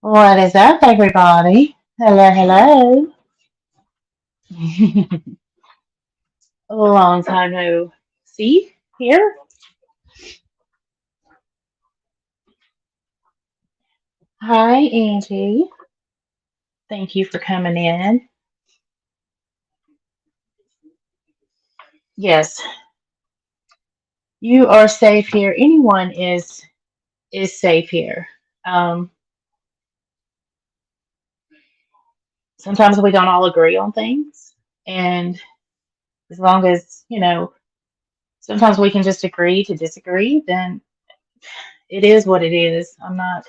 What is up, everybody? Hello, hello. A long time no see here. Hi, Angie. Thank you for coming in. Yes, you are safe here. Anyone is safe here. Um, Sometimes we don't all agree on things, and as long as sometimes we can just agree to disagree. Then it is what it is. I'm not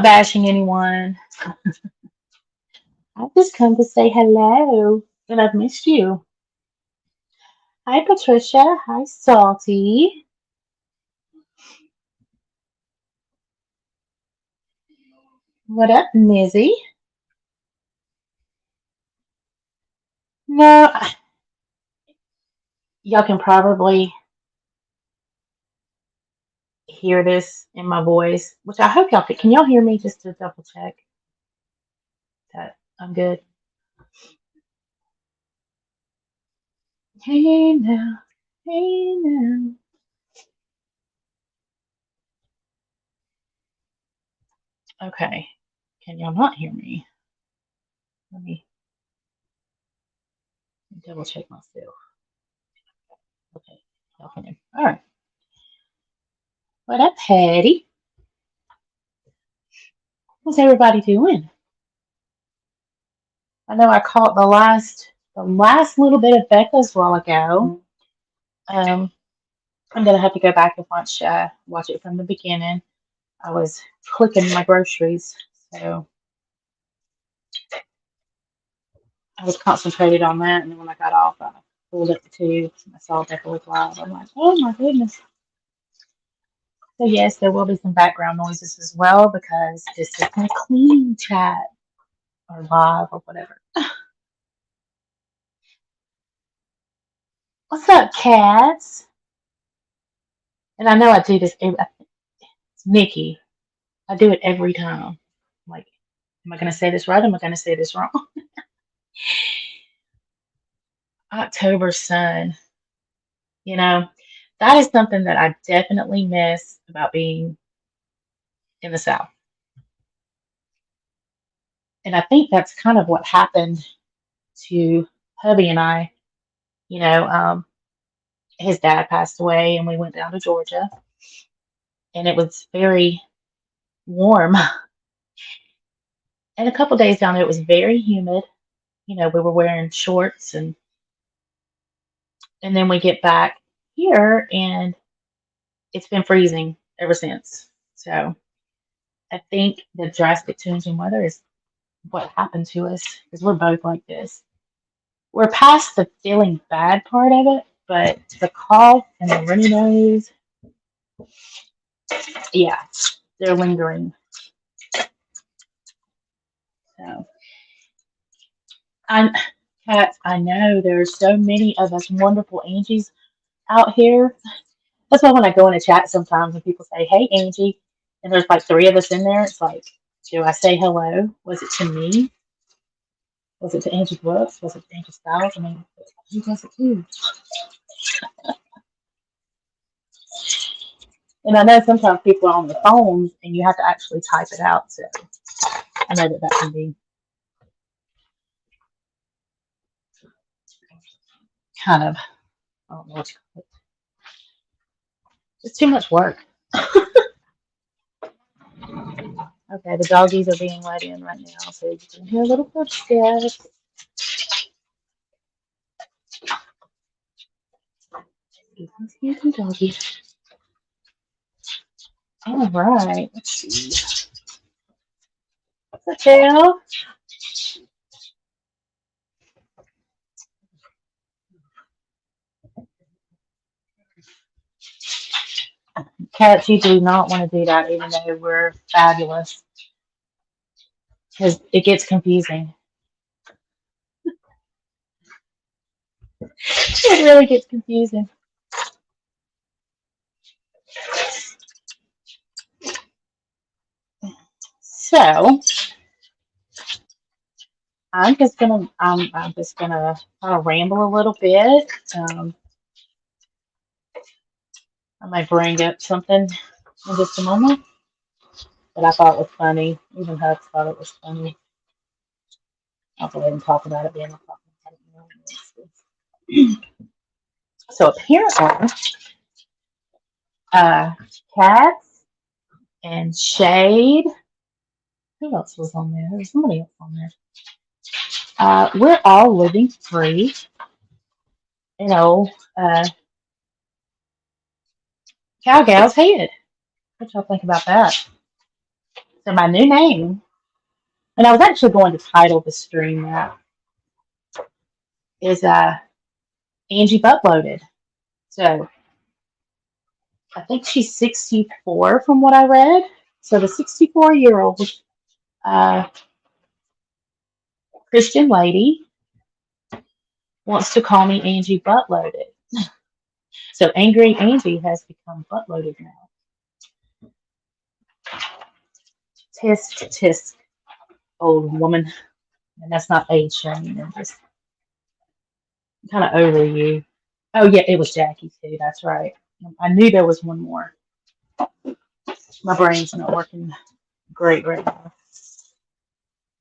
bashing anyone. I've just come to say hello, and I've missed you. Hi, Patricia. Hi, Salty. What up, Mizzy? No, y'all can probably hear this in my voice, which I hope y'all can. Can y'all hear me just to double check that I'm good? Hey now, hey now. Okay, can y'all not hear me? Let me double check myself. Okay, y'all can hear. All right. What up, Patty? What's everybody doing? I know I caught the last little bit of Becca's while ago. Um, I'm gonna have to go back and watch it from the beginning. I was clicking my groceries, so I was concentrated on that. And then when I got off, I pulled up the tubes and I saw Becca was live. I'm like, oh my goodness. So yes, there will be some background noises as well because this is a clean chat or live or whatever. What's up, cats? And I know I do this. It's Nikki. I do it every time. Like, am I going to say this right? Am I going to say this wrong? October sun. You know, that is something that I definitely miss about being in the South. And I think that's kind of what happened to hubby and I. You know, his dad passed away and we went down to Georgia and it was very warm. And a couple days down there, it was very humid. You know, we were wearing shorts and then we get back here and it's been freezing ever since. So I think the drastic change in weather is what happened to us because we're both like this. We're past the feeling bad part of it, but the cough and the runny nose, yeah, they're lingering. So, I, Kat, I know there's so many of us wonderful Angies out here. That's why when I go in a chat sometimes and people say, "Hey, Angie," and there's like three of us in there, it's like, do I say hello? Was it to me? Was it to Angie Brooks? Was it to Angie Styles? I mean, who does it too? And I know sometimes people are on the phones and you have to actually type it out. So I know that can be kind of, I don't know what you call it, just too much work. Okay, the doggies are being let in right now, so you can hear a little footsteps. Excuse me, doggies. All right, let's see. What's up, Dale? Cats, you do not want to do that, even though we're fabulous, because it gets confusing. It really gets confusing. So I'm just gonna kind of ramble a little bit. Um, I might bring up something in just a moment that I thought was funny. Even Hubs thought it was funny. I'll go ahead and talk about it then. I'll talk about it. So apparently, uh, Cats and Shade. Who else was on there? There was somebody else on there. We're all living free. You know, Cow Gal's head. What y'all think about that? So my new name, and I was actually going to title the stream that is Angie Buttloaded. So I think she's 64 from what I read. So the 64-year-old uh, Christian lady wants to call me Angie Buttloaded. So Angry Angie has become buttloaded now. Tisk, tisk, old woman. And that's not age shaming. I'm just kind of over you. Oh, yeah, it was Jackie, too. That's right. I knew there was one more. My brain's not working great right now.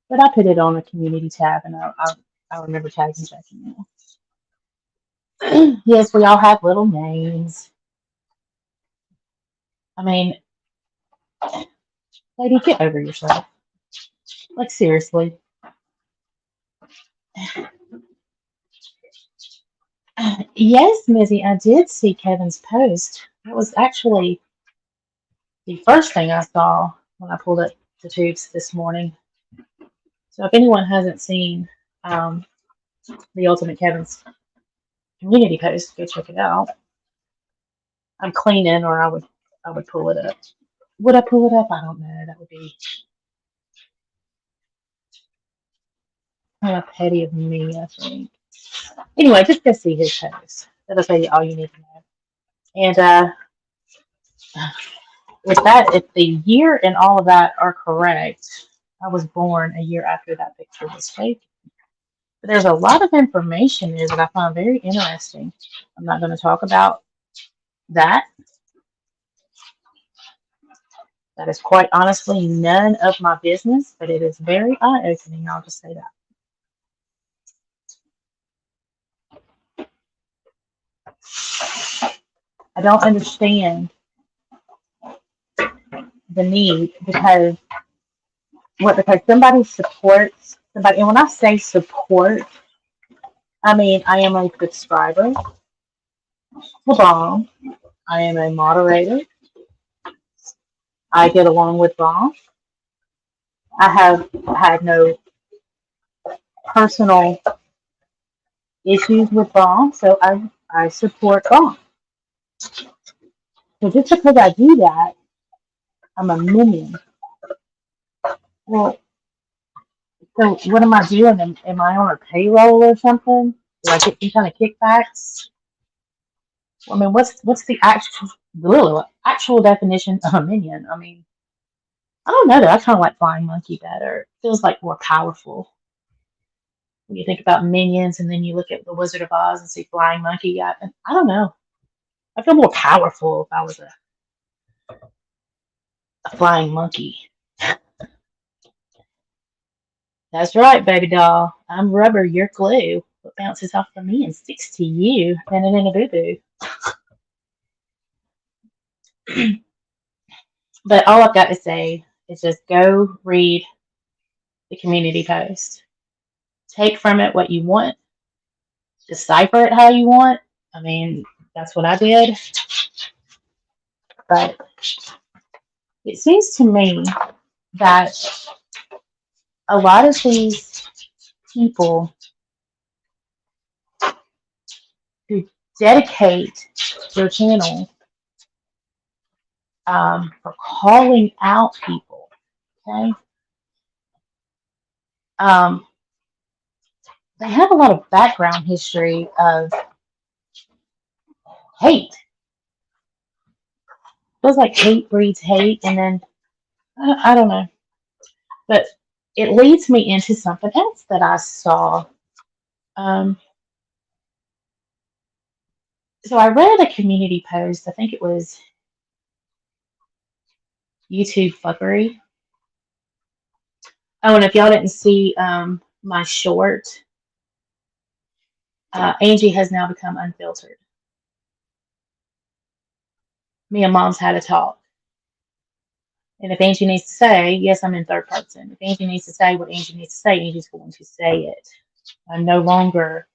But I put it on the community tab, and I remember tagging Jackie now. Yes, we all have little names. I mean, lady, get over yourself. Like, seriously. Yes, Mizzy, I did see Kevin's post. That was actually the first thing I saw when I pulled up the tubes this morning. So if anyone hasn't seen the Ultimate Kevin's community post, go check it out. I'm cleaning, or I would pull it up. Would I pull it up? I don't know. That would be kind of petty of me, I think. Anyway, just go see his post. That'll tell you all you need to know. And with that, if the year and all of that are correct, I was born a year after that picture was taken. But there's a lot of information there that I find very interesting. I'm not going to talk about that. That is quite honestly none of my business, but it is very eye-opening. I'll just say that. I don't understand the need because somebody supports somebody, and when I say support, I mean I am a subscriber to Bomb. I am a moderator. I get along with Bomb. I have had no personal issues with Bomb, so I support Bomb. So just because I do that, I'm a minion. Well, so what am I doing? Am I on a payroll or something? Do I get some kind of kickbacks? I mean, what's the actual definition of a minion? I mean, I don't know. Though. I kind of like Flying Monkey better. It feels like more powerful when you think about minions, and then you look at the Wizard of Oz and see Flying Monkey. I don't know. I feel more powerful if I was a flying monkey. That's right, baby doll. I'm rubber, you're glue. What bounces off of me and sticks to you, and it in a boo boo. But all I've got to say is just go read the community post. Take from it what you want. Decipher it how you want. I mean, that's what I did. But it seems to me that a lot of these people who dedicate their channel for calling out people, okay, they have a lot of background history of hate. Feels like hate breeds hate, and then I don't know. But it leads me into something else that I saw. Um, so I read a community post. I think it was YouTube fuckery. Oh, and if y'all didn't see my short, Angie has now become unfiltered. Me and Mom's had a talk. And if Angie needs to say, yes, I'm in third person. If Angie needs to say what Angie needs to say, Angie's going to say it. I'm no longer,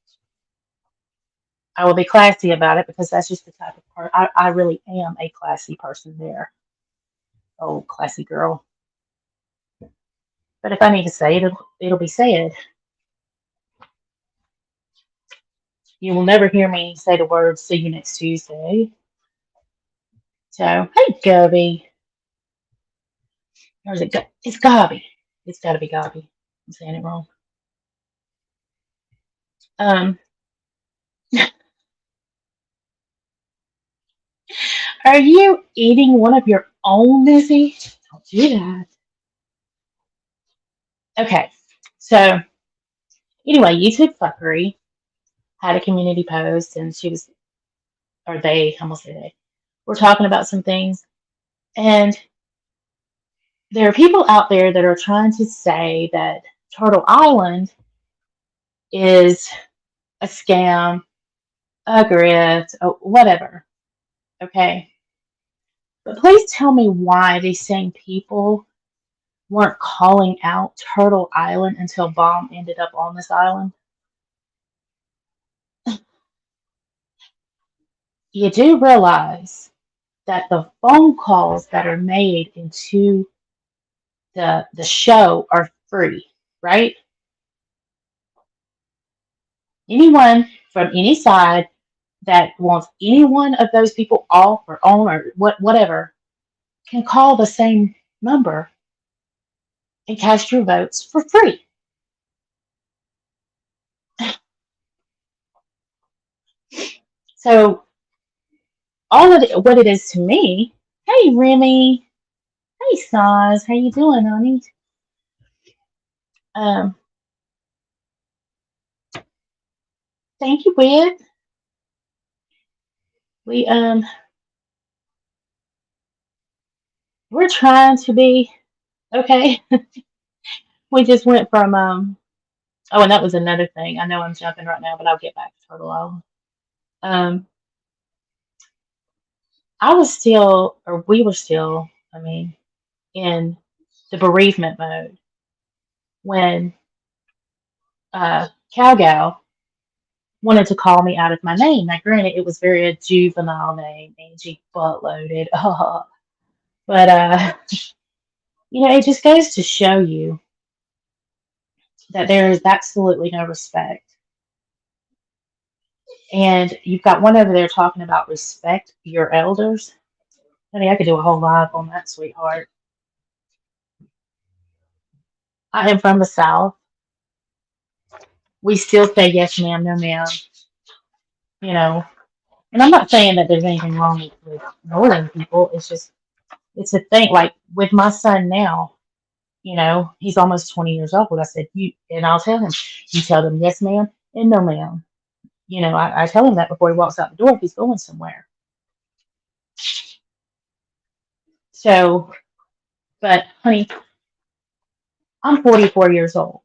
I will be classy about it because that's just the type of part. I really am a classy person there. Oh, classy girl. But if I need to say it, it'll be said. You will never hear me say the words, see you next Tuesday. So, hey, Gubby. Or is it, it's Gobby. It's got to be Gobby. I'm saying it wrong. Um, are you eating one of your own, Missy? Don't do that. Okay, so anyway, YouTube fuckery had a community post, and she was, or they, I almost say they, were talking about some things, and there are people out there that are trying to say that Turtle Island is a scam, a grift, whatever. Okay, but please tell me why these same people weren't calling out Turtle Island until Bomb ended up on this island. You do realize that the phone calls that are made into the show are free, right? Anyone from any side that wants any one of those people off or on or whatever can call the same number and cast your votes for free. So all of what it is to me, hey Remy, hey Saz, how you doing, honey? Um, thank you, Whit. We we're trying to be okay. We just went from oh, and that was another thing. I know I'm jumping right now, but I'll get back to Turtle Island. Um, I was still, or we were still, I mean, in the bereavement mode when Cowgal wanted to call me out of my name. Now, granted, it was very a juvenile name, Angie Buttloaded. But it just goes to show you that there is absolutely no respect. And you've got one over there talking about respect your elders. Honey, I could do a whole live on that, sweetheart. I am from the South. We still say yes, ma'am, no, ma'am. You know, and I'm not saying that there's anything wrong with northern people. It's just, it's a thing. Like with my son now, he's almost 20 years old. I said, and I'll tell him, you tell them yes, ma'am, and no, ma'am. I tell him that before he walks out the door if he's going somewhere. So, but honey, I'm 44 years old.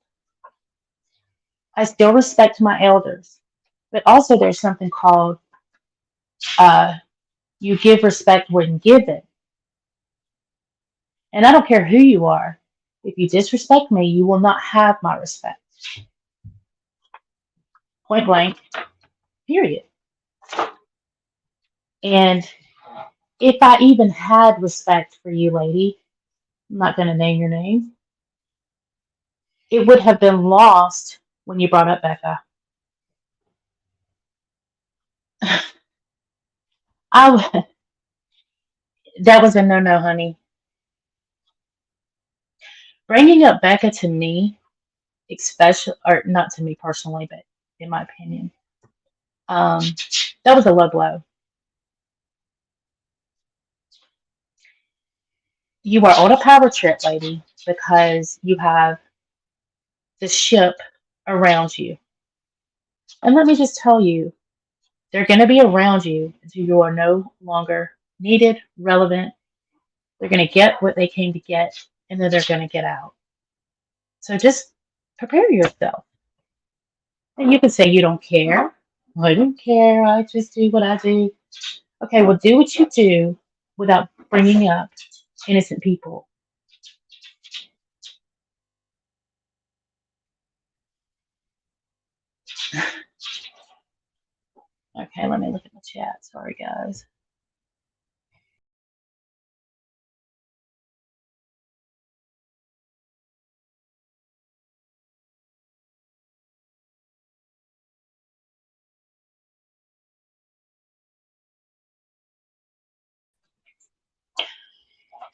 I still respect my elders, but also there's something called uh, you give respect when given. And I don't care who you are. If you disrespect me, you will not have my respect. Point blank, period. And if I even had respect for you, lady, I'm not going to name your name, it would have been lost when you brought up Becca. I that was a no, honey. Bringing up Becca to me, especially, or not to me personally, but in my opinion, um, that was a low blow. You are on a power trip, lady, because you have the ship around you. And let me just tell you, they're going to be around you until you are no longer needed, relevant. They're going to get what they came to get, and then they're going to get out. So just prepare yourself. And you can say you don't care. I don't care. I just do what I do. Okay, well, do what you do without bringing up innocent people. Okay, let me look at the chat. Sorry, guys.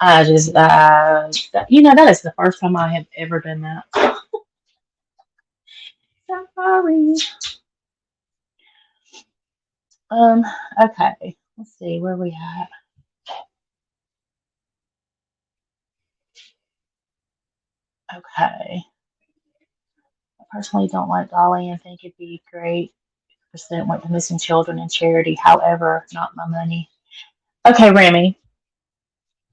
I just, that is the first time I have ever done that. Sorry. Um, okay. Let's see where we at. Okay. I personally don't like Dolly and think it'd be great if percent went to missing children and charity. However, not my money. Okay, Remy,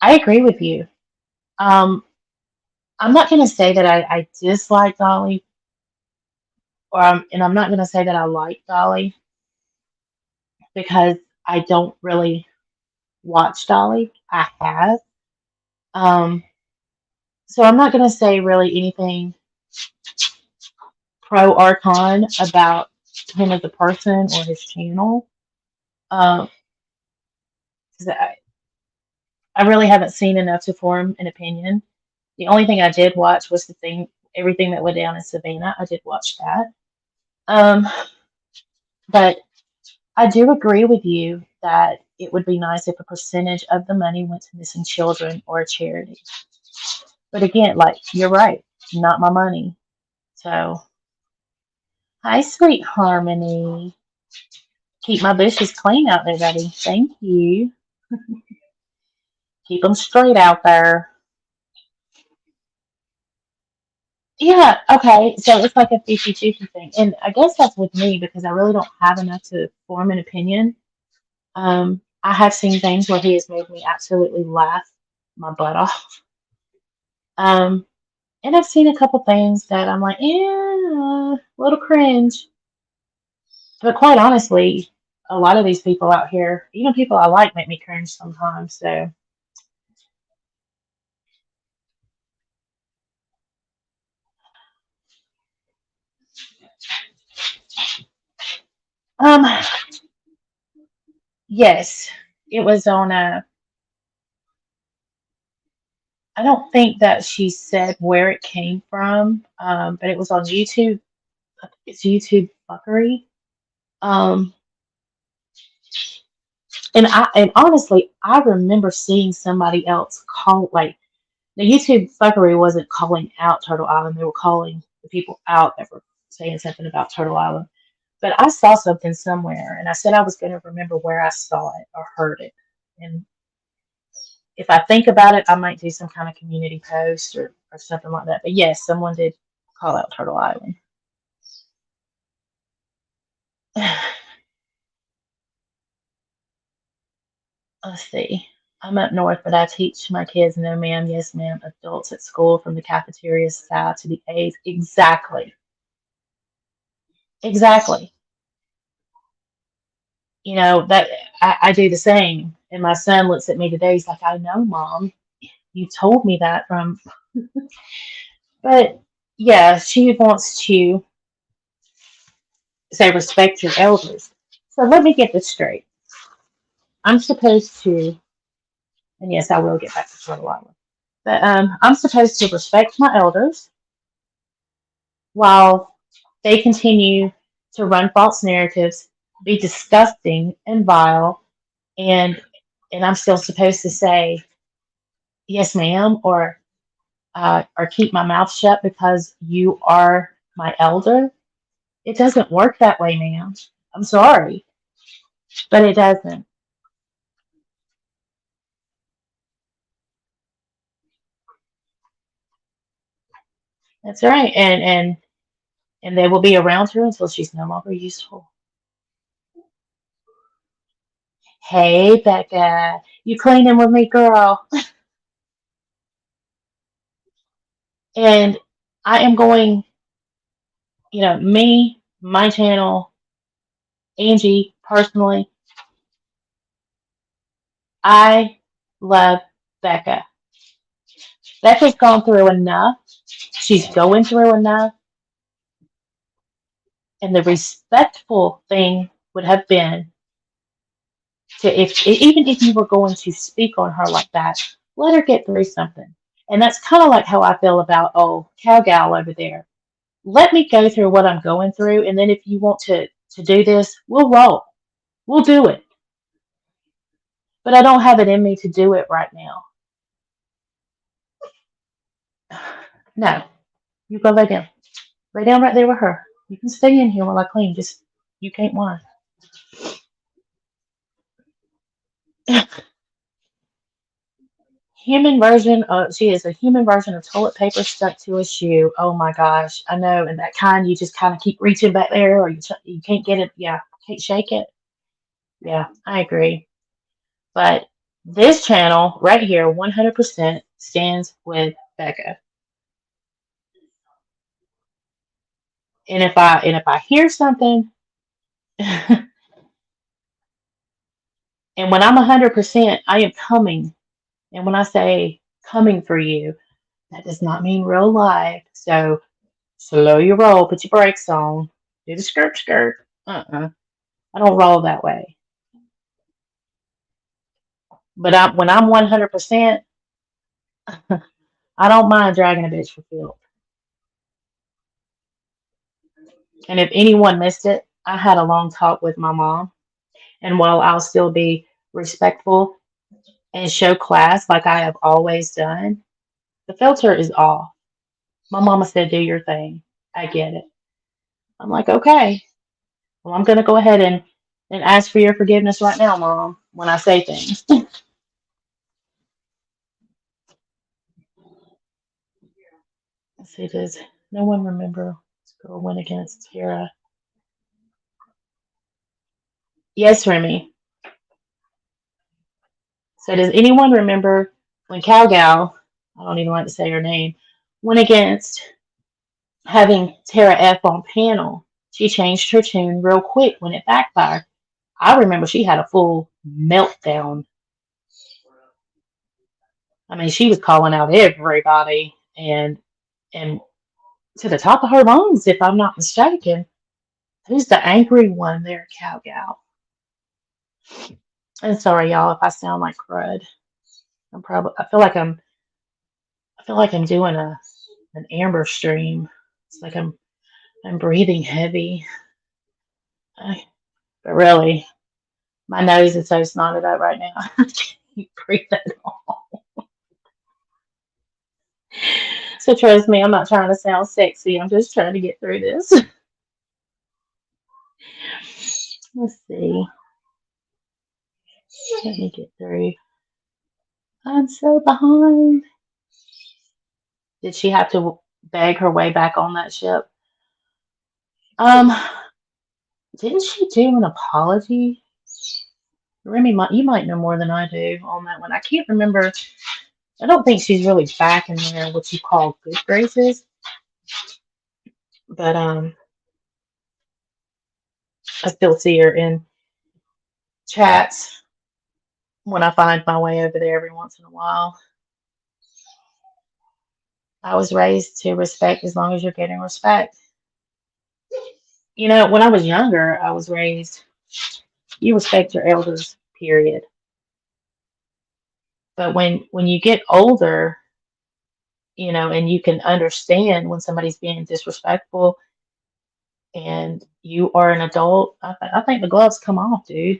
I agree with you. Um, I'm not gonna say that I dislike Dolly, and I'm not gonna say that I like Dolly because I don't really watch Dolly. I have. Um, so I'm not gonna say really anything pro or con about him as a person or his channel. Um, 'Cause I really haven't seen enough to form an opinion. The only thing I did watch was everything that went down in Savannah. I did watch that. Um, but I do agree with you that it would be nice if a percentage of the money went to missing children or a charity. But again, like you're right, not my money. So, hi, sweet Harmony. Keep my bushes clean out there, buddy. Thank you. Keep them straight out there. Yeah, okay. So it's like a 50-50 thing. And I guess that's with me because I really don't have enough to form an opinion. I have seen things where he has made me absolutely laugh my butt off. Um, and I've seen a couple things that I'm like, yeah, a little cringe. But quite honestly, a lot of these people out here, even people I like, make me cringe sometimes. So, um, yes, it was on a. I don't think that she said where it came from, but it was on YouTube. I think it's YouTube fuckery. Um, and honestly, I remember seeing somebody else call like the YouTube fuckery wasn't calling out Turtle Island; they were calling the people out that were saying something about Turtle Island. But I saw something somewhere, and I said I was going to remember where I saw it or heard it. And if I think about it, I might do some kind of community post or something like that. But yes, someone did call out Turtle Island. Let's see. I'm up north, but I teach my kids no ma'am, yes ma'am, adults at school from the cafeteria staff to the aides. Exactly. Exactly. You know, that I do the same. And my son looks at me today, he's like, I know, mom. You told me that from but yeah, she wants to say respect your elders. So let me get this straight. I'm supposed to, and yes, I will get back to Turtle Island. But I'm supposed to respect my elders while they continue to run false narratives, be disgusting and vile, and I'm still supposed to say yes, ma'am, or keep my mouth shut because you are my elder. It doesn't work that way, ma'am. I'm sorry, but it doesn't. That's right. And they will be around her until she's no longer useful. Hey, Becca, you cleaning with me, girl? And I am going, me, my channel, Angie, personally, I love Becca. Becca's gone through enough. She's going through enough. And the respectful thing would have been to, if even if you were going to speak on her like that, let her get through something. And that's kind of like how I feel about cow gal over there. Let me go through what I'm going through, and then if you want to do this, we'll roll. We'll do it. But I don't have it in me to do it right now. No, you go lay down. Lay down right there with her. You can stay in here while I clean. Just you can't whine. Human version of she is a human version of toilet paper stuck to a shoe. Oh my gosh, I know, and that kind you just kind of keep reaching back there, or you can't get it. Yeah, can't shake it. Yeah, I agree. But this channel right here, 100% stands with Becca. And if I hear something, and when I'm 100%, I am coming. And when I say coming for you, that does not mean real life. So slow your roll, put your brakes on, do the skirt skirt. I don't roll that way. But when I'm 100%, I don't mind dragging a bitch for filth. And if anyone missed it, I had a long talk with my mom. And while I'll still be respectful and show class like I have always done, the filter is off. My mama said, do your thing. I get it. I'm like, okay. Well, I'm going to go ahead and ask for your forgiveness right now, Mom, when I say things. Let's see, does no one remember this girl went against Tara? Yes, Remy. So does anyone remember when Cowgal, I don't even like to say her name, went against having Tara F on panel? She changed her tune real quick when it backfired. I remember she had a full meltdown. I mean, she was calling out everybody and to the top of her lungs, if I'm not mistaken. Who's the angry one there, Cowgal? And sorry, y'all, if I sound like crud. I feel like I'm doing an amber stream. It's like I'm breathing heavy. But really, my nose is so snotted up right now. I can't breathe at all. So trust me, I'm not trying to sound sexy. I'm just trying to get through this. Let's see. Let me get through. I'm so behind. Did she have to beg her way back on that ship? Um, didn't she do an apology? Remy, you might know more than I do on that one. I can't remember. I don't think she's really back in there, what you call good graces. But I still see her in chats when I find my way over there every once in a while. I was raised to respect as long as you're getting respect. When I was younger, I was raised, you respect your elders, period. But when you get older, and you can understand when somebody's being disrespectful and you are an adult, I think the gloves come off, dude.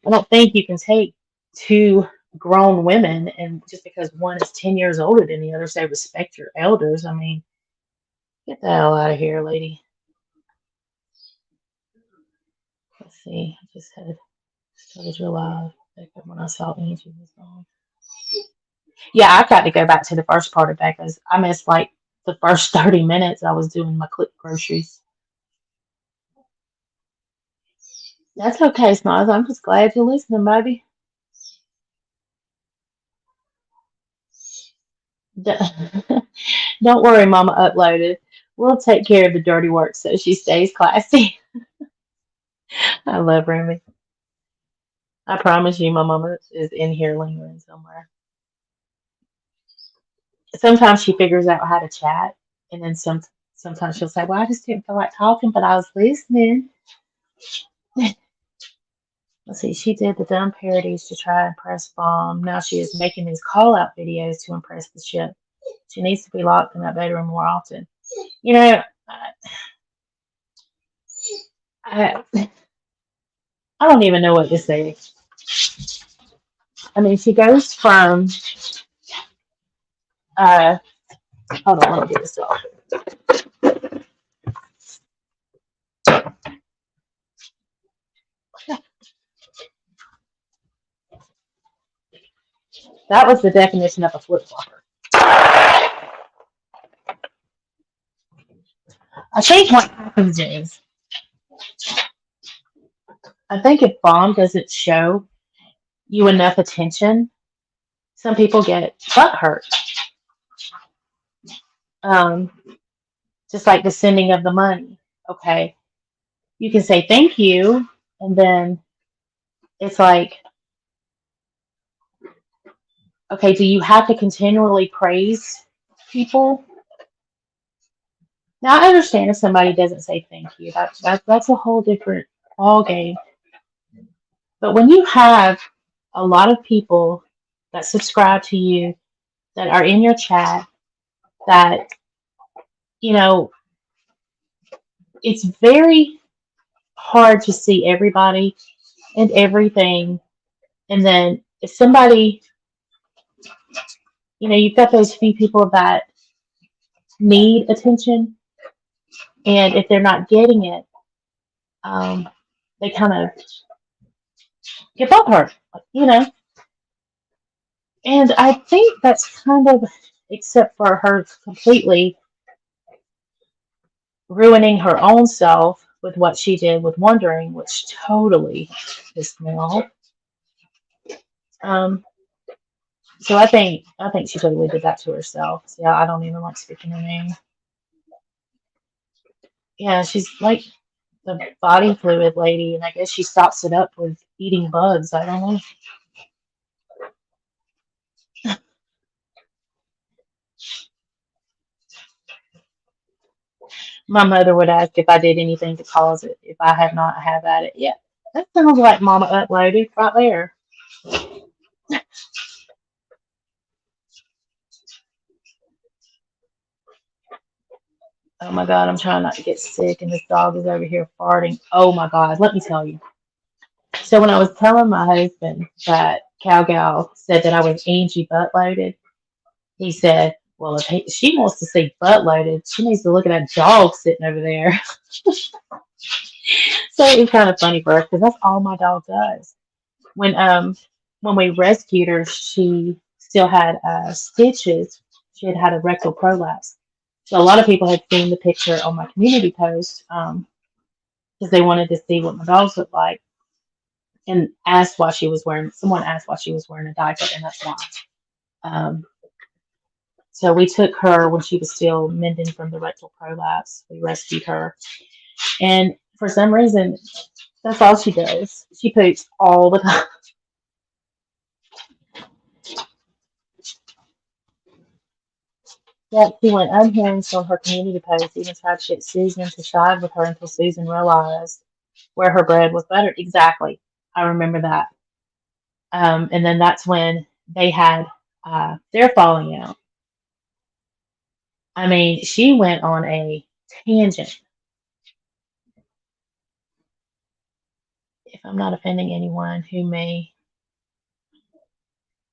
I don't think you can take two grown women and just because one is 10 years older than the other say respect your elders. I mean, get the hell out of here, lady. Let's see. I just had started your live when I saw Angie was on. Yeah, I've got to go back to the first part of Becca's. I missed like the first 30 minutes I was doing my quick groceries. That's okay, Smiles. I'm just glad you're listening, baby. D- Don't worry, Mama uploaded. We'll take care of the dirty work so she stays classy. I love Remy. I promise you, my mama is in here lingering somewhere. Sometimes she figures out how to chat, and then sometimes she'll say, "Well, I just didn't feel like talking, but I was listening." Let's see, she did the dumb parodies to try and impress Bomb. Now she is making these call out videos to impress the ship. She needs to be locked in that bedroom more often. You know, I, I don't even know what to say. I mean, she goes from, uh, hold on, let me get this off. That was the definition of a flip flopper. I think what happens is, I think if Bomb doesn't show you enough attention, some people get butt hurt. Um, just like the sending of the money. Okay, you can say thank you, and then it's like, okay, do you have to continually praise people? Now I understand if somebody doesn't say thank you. That's a whole different ball game. But when you have a lot of people that subscribe to you, that are in your chat, that you know, it's very hard to see everybody and everything. And then if somebody, you've got those few people that need attention, and if they're not getting it, um, they kind of get butthurt, you know. And I think that's kind of, except for her completely ruining her own self with what she did with Wondering, which totally pissed me off. Um, so I think she totally did that to herself. So, yeah, I don't even like speaking her name. Yeah, she's like the body fluid lady, and I guess she stops it up with eating bugs. I don't know. My mother would ask if I did anything to cause it, if I had not have at it. Yeah, that sounds like Mama uploaded right there. Oh my God, I'm trying not to get sick, and this dog is over here farting. Oh my God, let me tell you. So when I was telling my husband that Cowgal said that I was Angie butt loaded, he said, "Well, if she wants to see butt loaded, she needs to look at that dog sitting over there." So it was kind of funny for us because that's all my dog does. When um when we rescued her, she still had stitches. She had had a rectal prolapse. So a lot of people had seen the picture on my community post because they wanted to see what my dogs looked like, and asked why she was wearing. Someone asked why she was wearing a diaper, and that's why. Um, so we took her when she was still mending from the rectal prolapse. We rescued her, and for some reason, that's all she does. She poops all the time. Yep, she went unhinged on her community post, even tried to get Susan to side with her until Susan realized where her bread was buttered. Exactly. I remember that. And then that's when they had their falling out. I mean, she went on a tangent. If I'm not offending anyone who may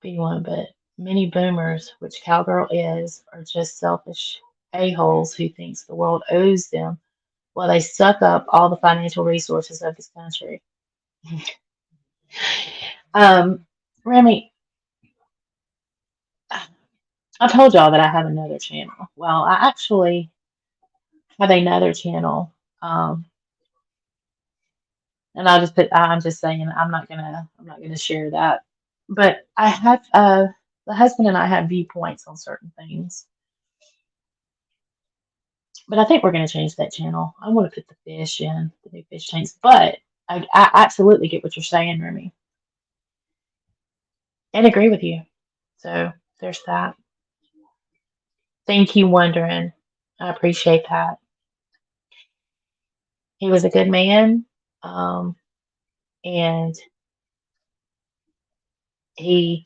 be one, but many boomers, which Cowgirl is, are just selfish a-holes who thinks the world owes them while they suck up all the financial resources of this country. Um, Remy, I told y'all that I have another channel. Well, I actually have another channel. Um, and I'm just saying I'm not gonna share that. But I have the husband and I have viewpoints on certain things. But I think we're gonna change that channel. I want to put the fish in, the new fish tanks. But I absolutely get what you're saying, Remy, and agree with you. So there's that. Thank you, Wondering. I appreciate that. He was a good man, um, and he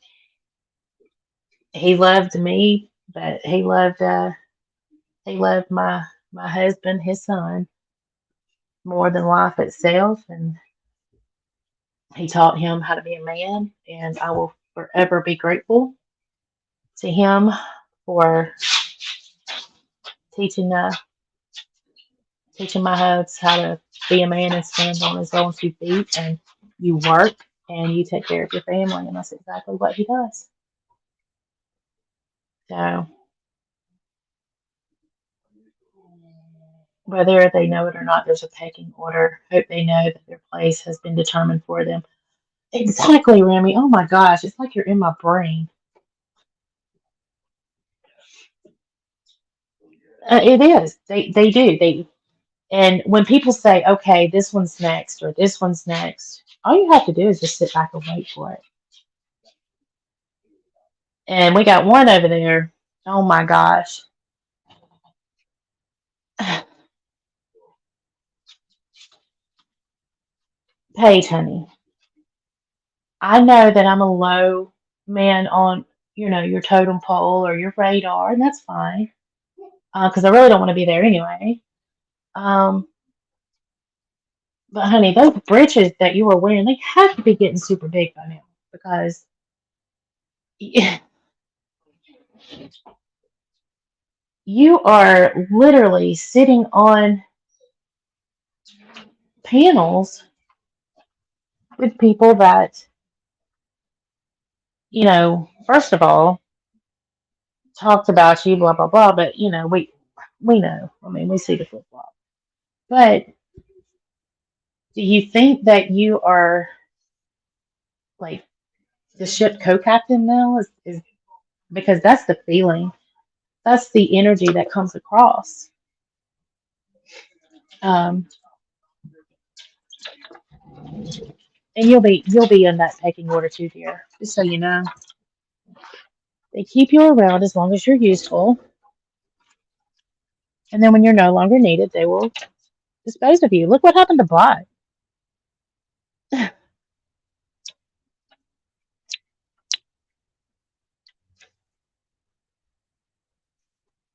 he loved me, but he loved my husband, his son, more than life itself, and he taught him how to be a man. And I will forever be grateful to him for teaching teaching my hubs how to be a man and stand on his own 2 feet. And you work and you take care of your family, and that's exactly what he does. So whether they know it or not, there's a pecking order. Hope they know that their place has been determined for them. Exactly, Remy. Oh my gosh, it's like you're in my brain. It is. They do. And when people say, "Okay, this one's next" or "This one's next," all you have to do is just sit back and wait for it. And we got one over there. Oh my gosh. Paige, honey, I know that I'm a low man on, your totem pole or your radar, and that's fine. Because I really don't want to be there anyway. Um, but honey, those britches that you were wearing, they have to be getting super big by now because you are literally sitting on panels with people that, first of all, talked about you, blah blah blah. But we know. I mean, we see the flip flop. But do you think that you are like the ship co-captain now? Is because that's the feeling. That's the energy that comes across. Um, and you'll be in that pecking order too, dear. Just so you know, they keep you around as long as you're useful, and then when you're no longer needed, they will dispose of you. Look what happened to Bot,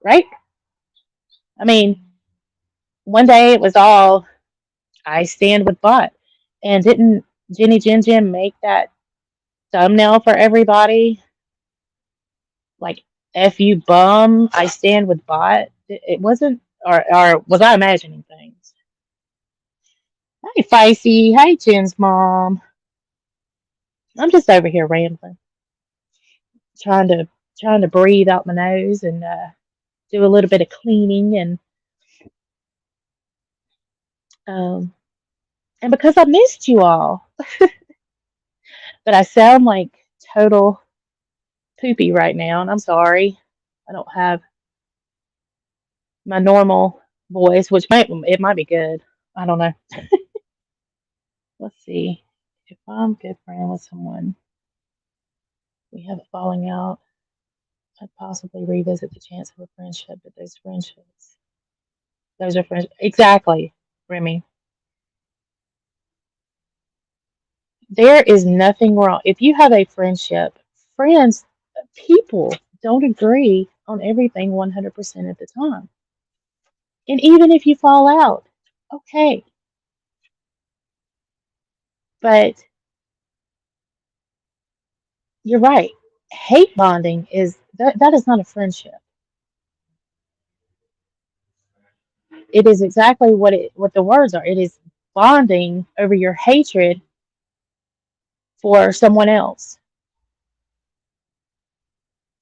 right? I mean, one day it was all I stand with Bot, and didn't Jenny Jin Jin make that thumbnail for everybody? Like, F you bum, I stand with Bot. It wasn't, or was I imagining things? Hey, Feisty. Hey, Jen's mom. I'm just over here rambling, trying to trying to breathe out my nose and do a little bit of cleaning um and because I missed you all, but I sound like total poopy right now, and I'm sorry. I don't have my normal voice, which might be good. I don't know. Let's see. If I'm good friend with someone, we have a falling out, I'd possibly revisit the chance of a friendship, but those are friends. Exactly, Remy. There is nothing wrong. If you have a friendship, friends, people don't agree on everything 100% of the time. And even if you fall out, okay. But you're right. Hate bonding that is not a friendship. It is exactly what the words are. It is bonding over your hatred for someone else.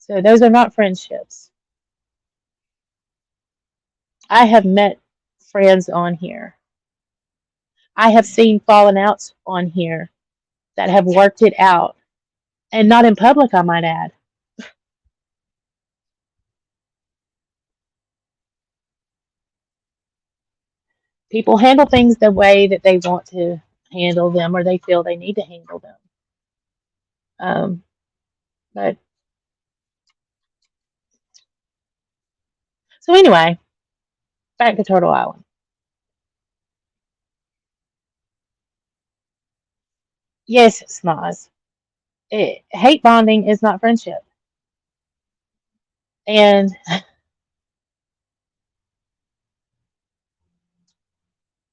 So those are not friendships. I have met friends on here. I have seen falling outs on here that have worked it out, and not in public, I might add. People handle things the way that they want to handle them or they feel they need to handle them. Um, but so anyway, back to Turtle Island. Yes, Snoz. Hate bonding is not friendship. And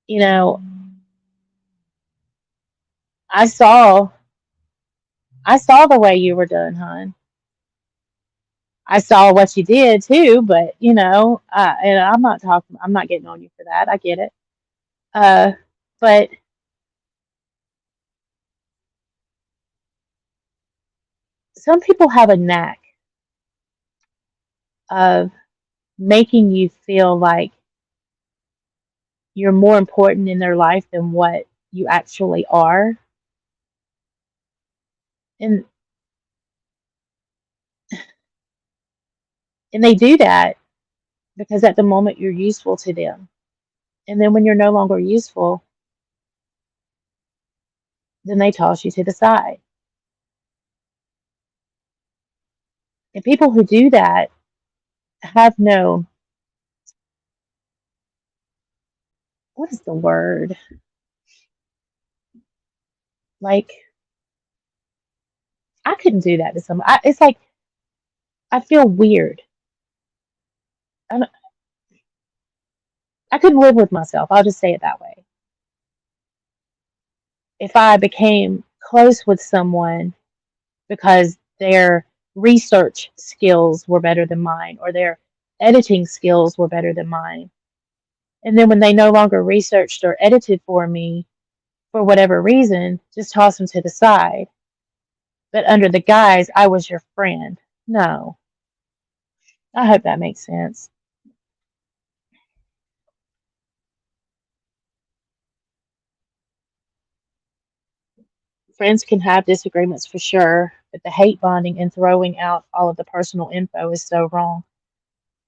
you know, I saw I saw the way you were done, hon. I saw what you did too, but and I'm not getting on you for that. I get it. Uh, but some people have a knack of making you feel like you're more important in their life than what you actually are. And and they do that because at the moment you're useful to them. And then when you're no longer useful, then they toss you to the side. And people who do that have no, what is the word? Like, I couldn't do that to somebody. It's like, I feel weird. I, don't- I couldn't live with myself. I'll just say it that way. If I became close with someone because their research skills were better than mine or their editing skills were better than mine, and then when they no longer researched or edited for me for whatever reason, just toss them to the side. But under the guise, I was your friend. No. I hope that makes sense. Friends can have disagreements for sure, but the hate bonding and throwing out all of the personal info is so wrong.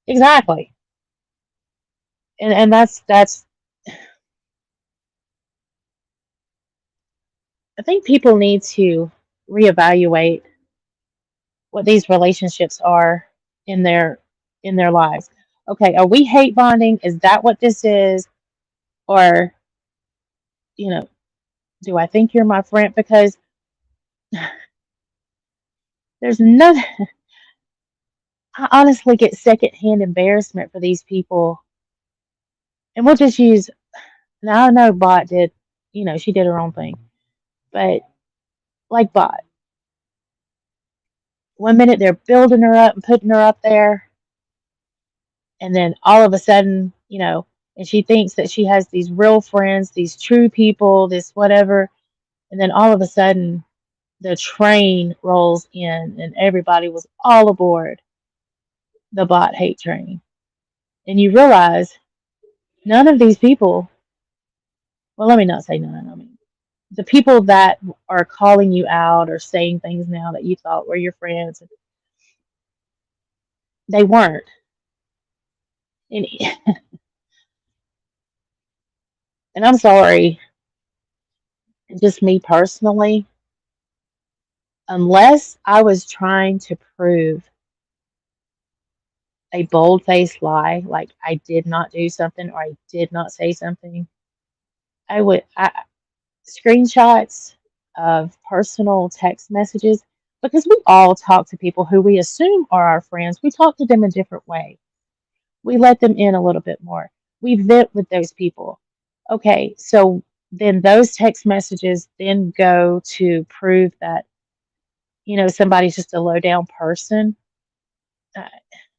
Exactly. And that's I think people need to reevaluate what these relationships are in their lives. Okay, are we hate bonding? Is that what this is? Or, you know, do I think you're my friend? Because there's no, I honestly get secondhand embarrassment for these people. And we'll just use, now I know Bot did, she did her own thing. But like Bot, one minute they're building her up and putting her up there. And then all of a sudden, and she thinks that she has these real friends, these true people, this whatever. And then all of a sudden, the train rolls in and everybody was all aboard the Bot hate train. And you realize none of these people, well, let me not say none. I mean, the people that are calling you out or saying things now that you thought were your friends, they weren't. And, and I'm sorry, just me personally, unless I was trying to prove a bold faced lie, like I did not do something or I did not say something, I screenshots of personal text messages because we all talk to people who we assume are our friends. We talk to them a different way. We let them in a little bit more. We vet with those people. Okay, so then those text messages then go to prove that, somebody's just a low down person. Uh,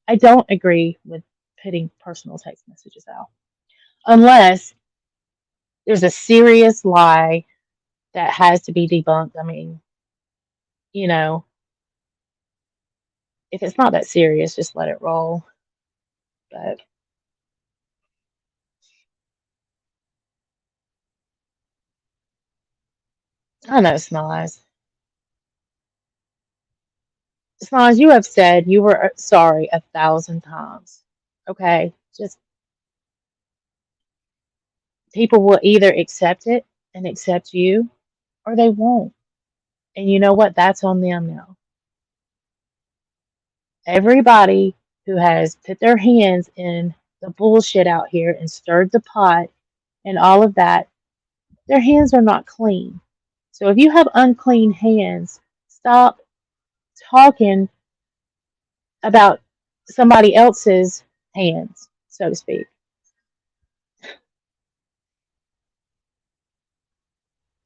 I don't agree with putting personal text messages out unless there's a serious lie that has to be debunked. I mean, you know, if it's not that serious, just let it roll. But I know, Smiles. Smiles, you have said you were sorry 1,000 times. Okay? Just people will either accept it and accept you, or they won't. And you know what? That's on them now. Everybody who has put their hands in the bullshit out here and stirred the pot and all of that, their hands are not clean. So if you have unclean hands, stop talking about somebody else's hands, so to speak.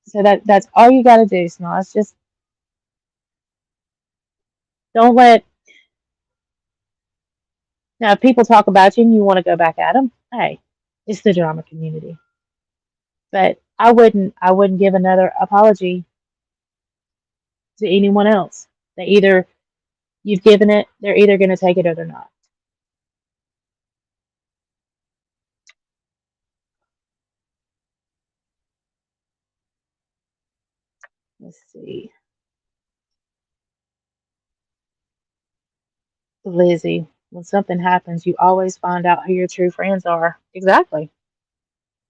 So that's all you got to do, Snoz. Just don't let. Now, if people talk about you and you want to go back at them, hey, it's the drama community. But I wouldn't give another apology to anyone else. They either you've given it, they're either going to take it or they're not. Let's see. Lizzie, when something happens, you always find out who your true friends are. Exactly.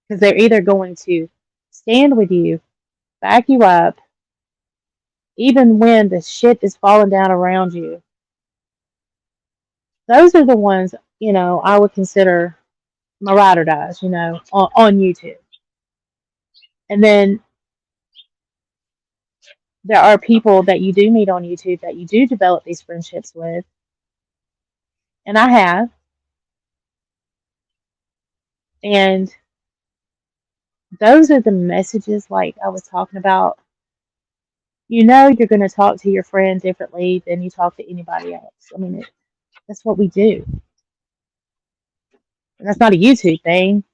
Because they're either going to stand with you, back you up, even when the shit is falling down around you. Those are the ones, I would consider my ride or dies, on YouTube. And then there are people that you do meet on YouTube that you do develop these friendships with. And I have. And those are the messages like I was talking about. You're going to talk to your friend differently than you talk to anybody else. I mean, that's what we do. And that's not a YouTube thing.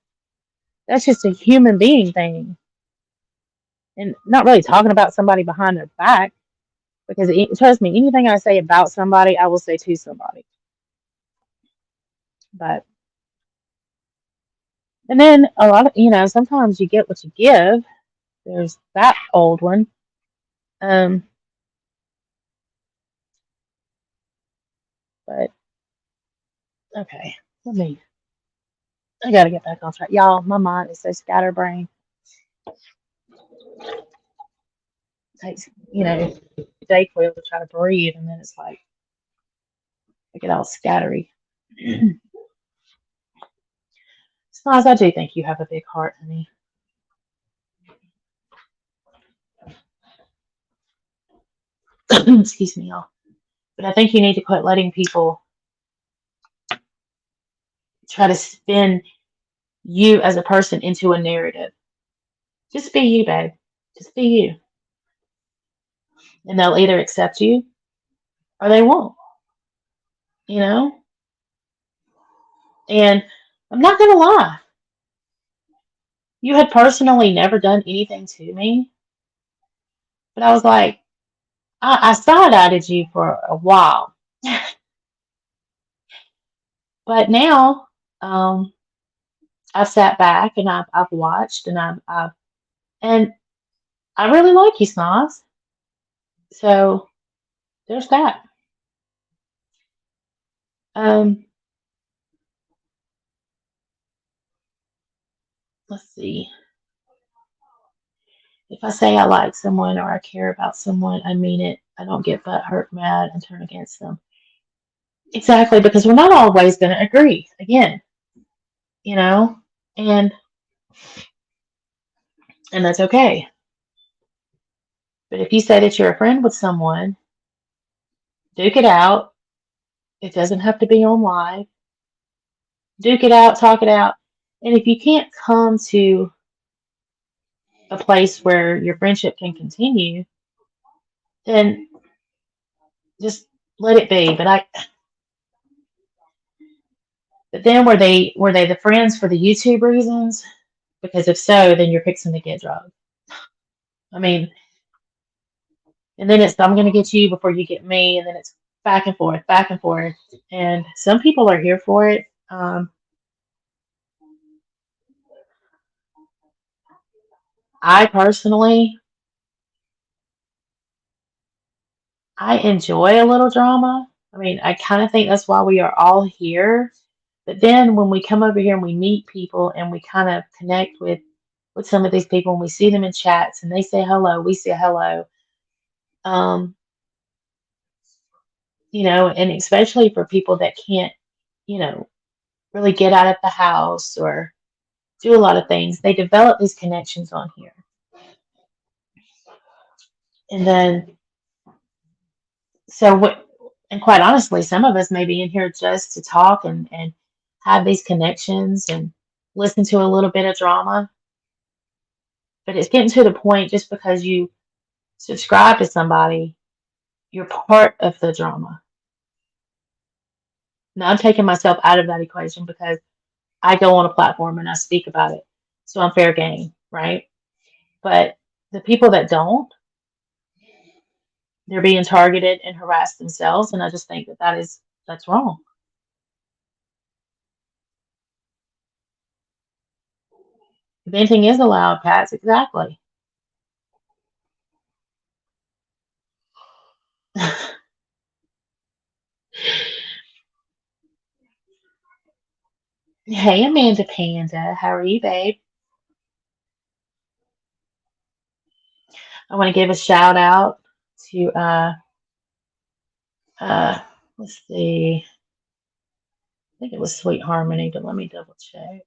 That's just a human being thing. And not really talking about somebody behind their back. Because trust me, anything I say about somebody, I will say to somebody. But, and then a lot of, sometimes you get what you give. There's that old one. Um, but, okay, I gotta get back on track. Y'all, my mind is so scatterbrained. It takes, Dayquil to try to breathe, and then it's like, I get all scattery. Smiles, I do think you have a big heart, honey. Excuse me, y'all. But I think you need to quit letting people try to spin you as a person into a narrative. Just be you, babe. Just be you. And they'll either accept you or they won't, you know? And I'm not going to lie. You had personally never done anything to me. But I was like, I side-eyed you for a while. But now, I've sat back and I've watched and and I really like you, Snoz. So there's that. Um, let's see. If I say I like someone or I care about someone, I mean it. I don't get butt hurt, mad, and turn against them. Exactly, because we're not always going to agree. Again, you know, and and that's okay. But if you say that you're a friend with someone, duke it out. It doesn't have to be on live. Duke it out, talk it out. And if you can't come to a place where your friendship can continue, then just let it be. But then were they the friends for the YouTube reasons? Because if so, then you're fixing to get drugged. I mean, and then it's I'm gonna get you before you get me, and then it's back and forth, back and forth. And some people are here for it. I personally, I enjoy a little drama. I mean, I kind of think that's why we are all here. But then when we come over here and we meet people and we kind of connect with some of these people and we see them in chats and they say hello, we say hello. Um, and especially for people that can't, you know, really get out of the house or do a lot of things, they develop these connections on here. And then, so what, and quite honestly, some of us may be in here just to talk and have these connections and listen to a little bit of drama. But it's getting to the point just because you subscribe to somebody, you're part of the drama. Now I'm taking myself out of that equation because I go on a platform and I speak about it. So I'm fair game, right? But the people that don't, they're being targeted and harassed themselves. And I just think that's wrong. Venting is allowed, Pats, exactly. Hey, Amanda Panda, how are you, babe? I want to give a shout out to uh let's see, I think it was Sweet Harmony, but let me double check.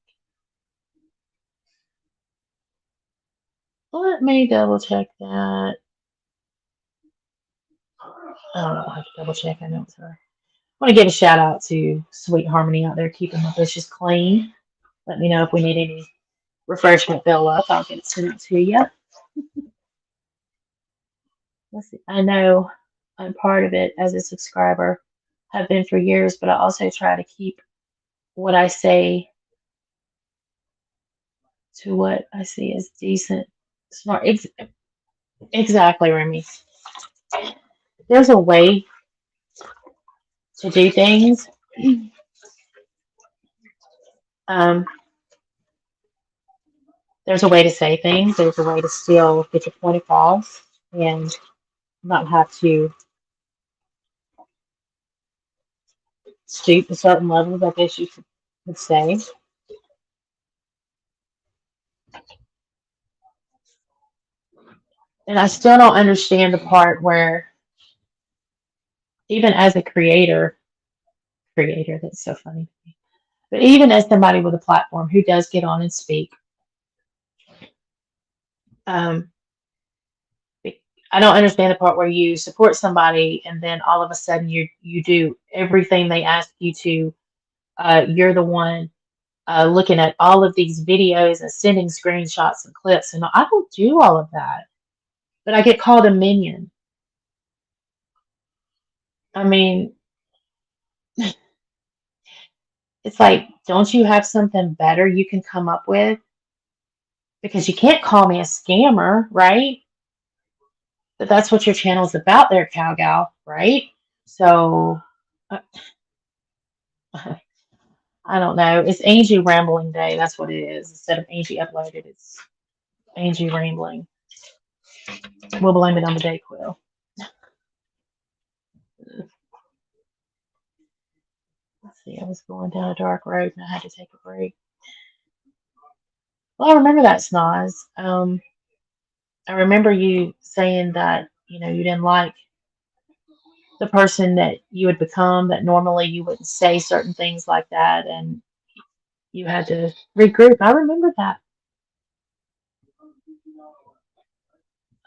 Let me double check that. I don't know. I have to double check. I know it's her. I want to give a shout out to Sweet Harmony out there keeping my bushes clean. Let me know if we need any refreshment fill up. I'll get it sent out to you. Let's see. I know I'm part of it as a subscriber, have been for years, but I also try to keep what I say to what I see as decent, smart. Exactly, Remy. There's a way to do things. Um, there's a way to say things. There's a way to still get your point across and not have to stoop to certain levels, I guess you could say. And I still don't understand the part where, even as a creator, that's so funny to me. But even as somebody with a platform who does get on and speak, um, I don't understand the part where you support somebody and then all of a sudden you do everything they ask you to. You're the one looking at all of these videos and sending screenshots and clips, and I don't do all of that. But I get called a minion. I mean, it's like, don't you have something better you can come up with? Because you can't call me a scammer, right? But that's what your channel's about there, cowgal, right? So, uh, I don't know. It's Angie Rambling Day. That's what it is. Instead of Angie Uploaded, it's Angie Rambling. We'll blame it on the Dayquil. Let's see. I was going down a dark road and I had to take a break. Well, I remember that, Snoz. I remember you saying that, you didn't like the person that you had become, that normally you wouldn't say certain things like that, and you had to regroup. I remember that.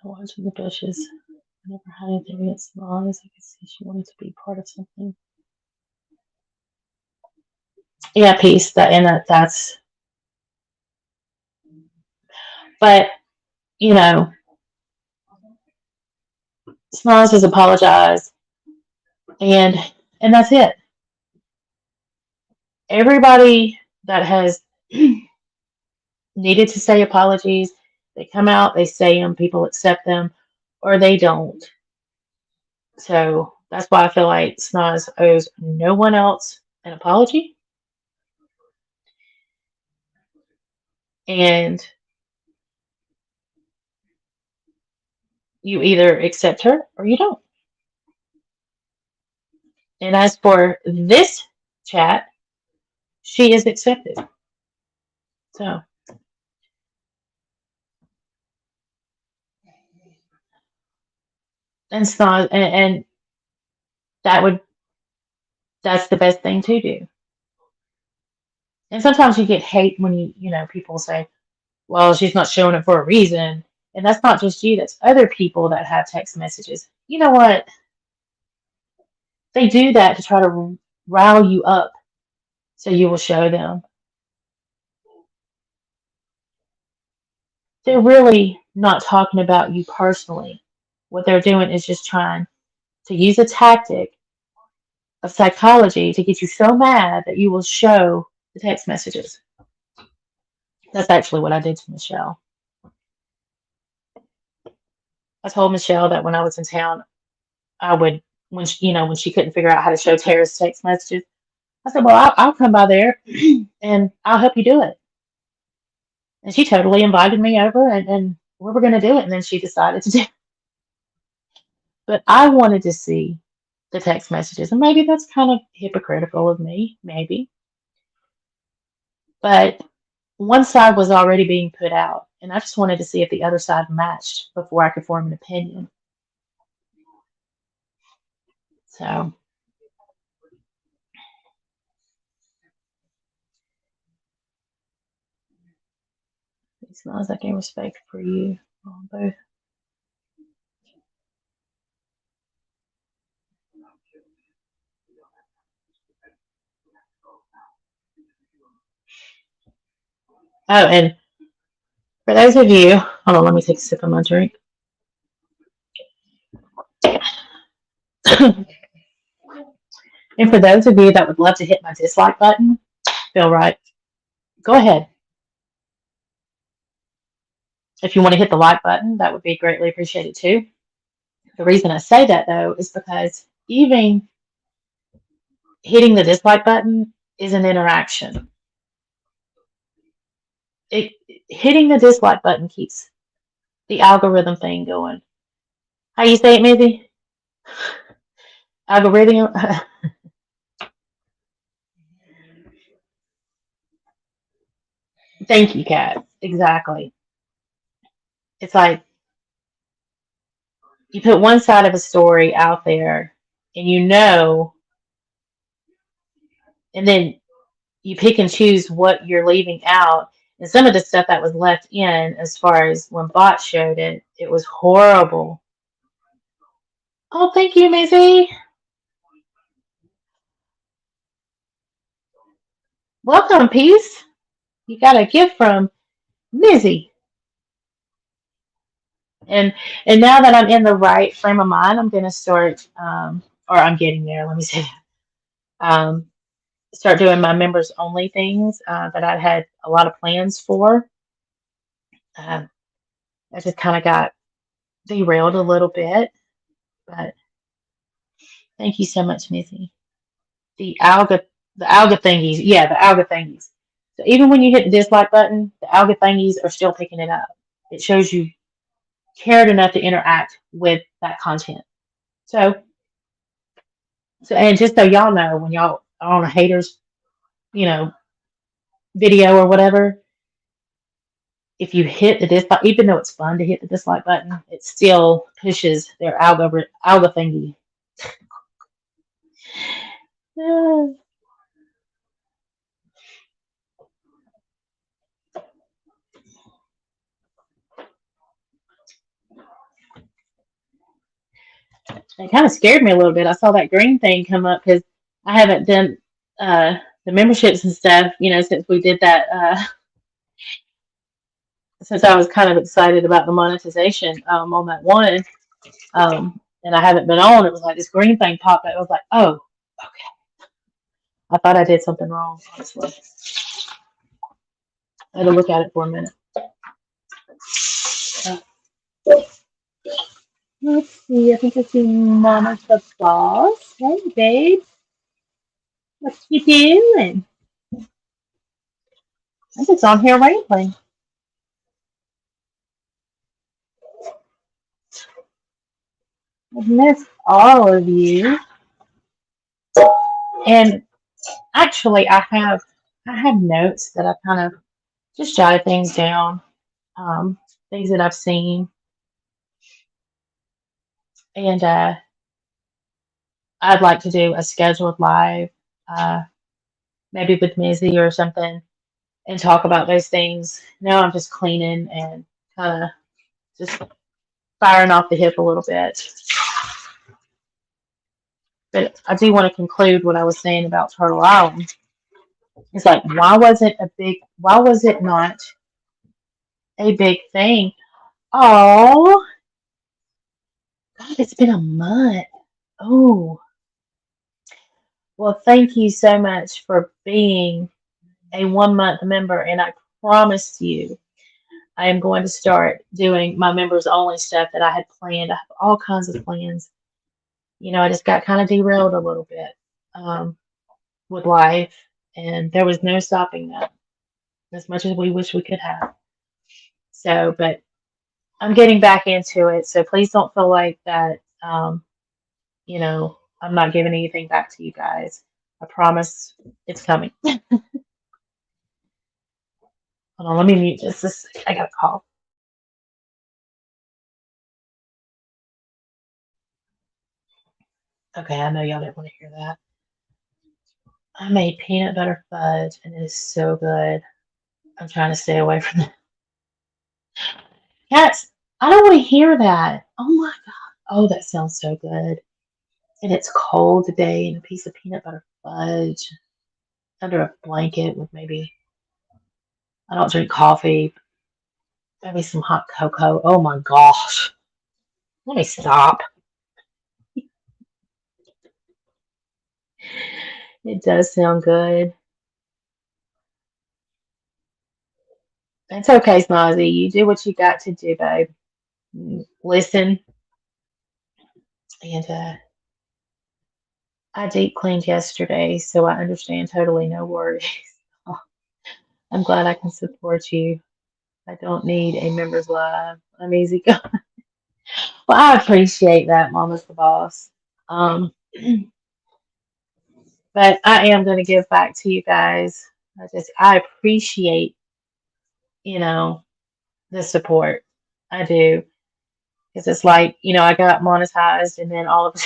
I was in the bushes. I never had anything against Snoz. I could see she wanted to be part of something. Yeah, peace. That's. But you know, Smiles has apologized, and that's it. Everybody that has needed to say apologies, they come out, they say them, people accept them, or they don't. So That's why I feel like Snoz owes no one else an apology, and you either accept her or you don't. And as for this chat, she is accepted. So, and Snoz, and that would that's the best thing to do. And sometimes you get hate when people say, well, she's not showing it for a reason. And that's not just you, that's other people that have text messages. You know what? They do that to try to rile you up so you will show them. They're really not talking about you personally. What they're doing is just trying to use a tactic of psychology to get you so mad that you will show the text messages. That's actually what I did to Michelle. I told Michelle that when I was in town, I would, when she couldn't figure out how to show Tara's text messages, I said, well, I'll come by there and I'll help you do it. And she totally invited me over and we were going to do it. And then she decided to do it. But I wanted to see the text messages. And maybe that's kind of hypocritical of me, maybe. But one side was already being put out. And I just wanted to see if the other side matched before I could form an opinion. So. It smells like I gain respect for you both. Oh, and for those of you, hold on, let me take a sip of my drink. And for those of you that would love to hit my dislike button, feel right, go ahead. If you want to hit the like button, that would be greatly appreciated too. The reason I say that though is because even hitting the dislike button is an interaction. Hitting the dislike button keeps the algorithm thing going. How you say it, Mizzy? Algorithm. Thank you, Kat. Exactly. It's like you put one side of a story out there and and then you pick and choose what you're leaving out. And some of the stuff that was left in, as far as when Bot showed it, it was horrible. Oh, thank you, Maisie. Welcome, Peace. You got a gift from Mizzy. And now that I'm in the right frame of mind, I'm going to start, or I'm getting there, let me say that. Start doing my members only things that I had a lot of plans for. I just kind of got derailed a little bit, but thank you so much, Missy. The alga thingies, yeah, the alga thingies. So even when you hit the dislike button, the alga thingies are still picking it up. It shows you cared enough to interact with that content. So and just so y'all know, when y'all are on a haters, video or whatever, if you hit the dislike, even though it's fun to hit the dislike button, it still pushes their alga thingy. It kind of scared me a little bit. I saw that green thing come up because I haven't done the memberships and stuff, since we did that. Since I was kind of excited about the monetization on that one, and I haven't been on, it was like this green thing popped up. I was like, oh, okay. I thought I did something wrong, honestly. I had to look at it for a minute. Let's see. I think I see Mama's the boss. Hey, babe. What you doing? I'm just on here rambling. I've missed all of you. And actually, I have notes that I kind of just jotted things down, things that I've seen, and I'd like to do a scheduled live, uh, maybe with Mizzy or something, and talk about those things. Now I'm just cleaning and kind of just firing off the hip a little bit. But I do want to conclude what I was saying about Turtle Island. It's like, why was it not a big thing? Oh, God, it's been a month. Oh, well, thank you so much for being a 1 month member. And I promise you, I am going to start doing my members only stuff that I had planned. I have all kinds of plans. I just got kind of derailed a little bit um, with life, and there was no stopping that as much as we wish we could have. So, but I'm getting back into it. So please don't feel like that, I'm not giving anything back to you guys. I promise it's coming. Hold on, let me mute just this. I got a call. Okay, I know y'all didn't want to hear that. I made peanut butter fudge and it is so good. I'm trying to stay away from that. Cats, I don't want to hear that. Oh my God. Oh, that sounds so good. And it's cold today and a piece of peanut butter fudge under a blanket with maybe, I don't drink coffee, maybe some hot cocoa. Oh my gosh. Let me stop. It does sound good. It's okay, Snazzy. You do what you got to do, babe. Listen. And I deep cleaned yesterday, so I understand totally, no worries. I'm glad I can support you. I don't need a member's live. I'm easy going. Well, I appreciate that, Mama's the boss. Um, but I am going to give back to you guys. I appreciate, you know, the support. I do. Because it's like, I got monetized and then all of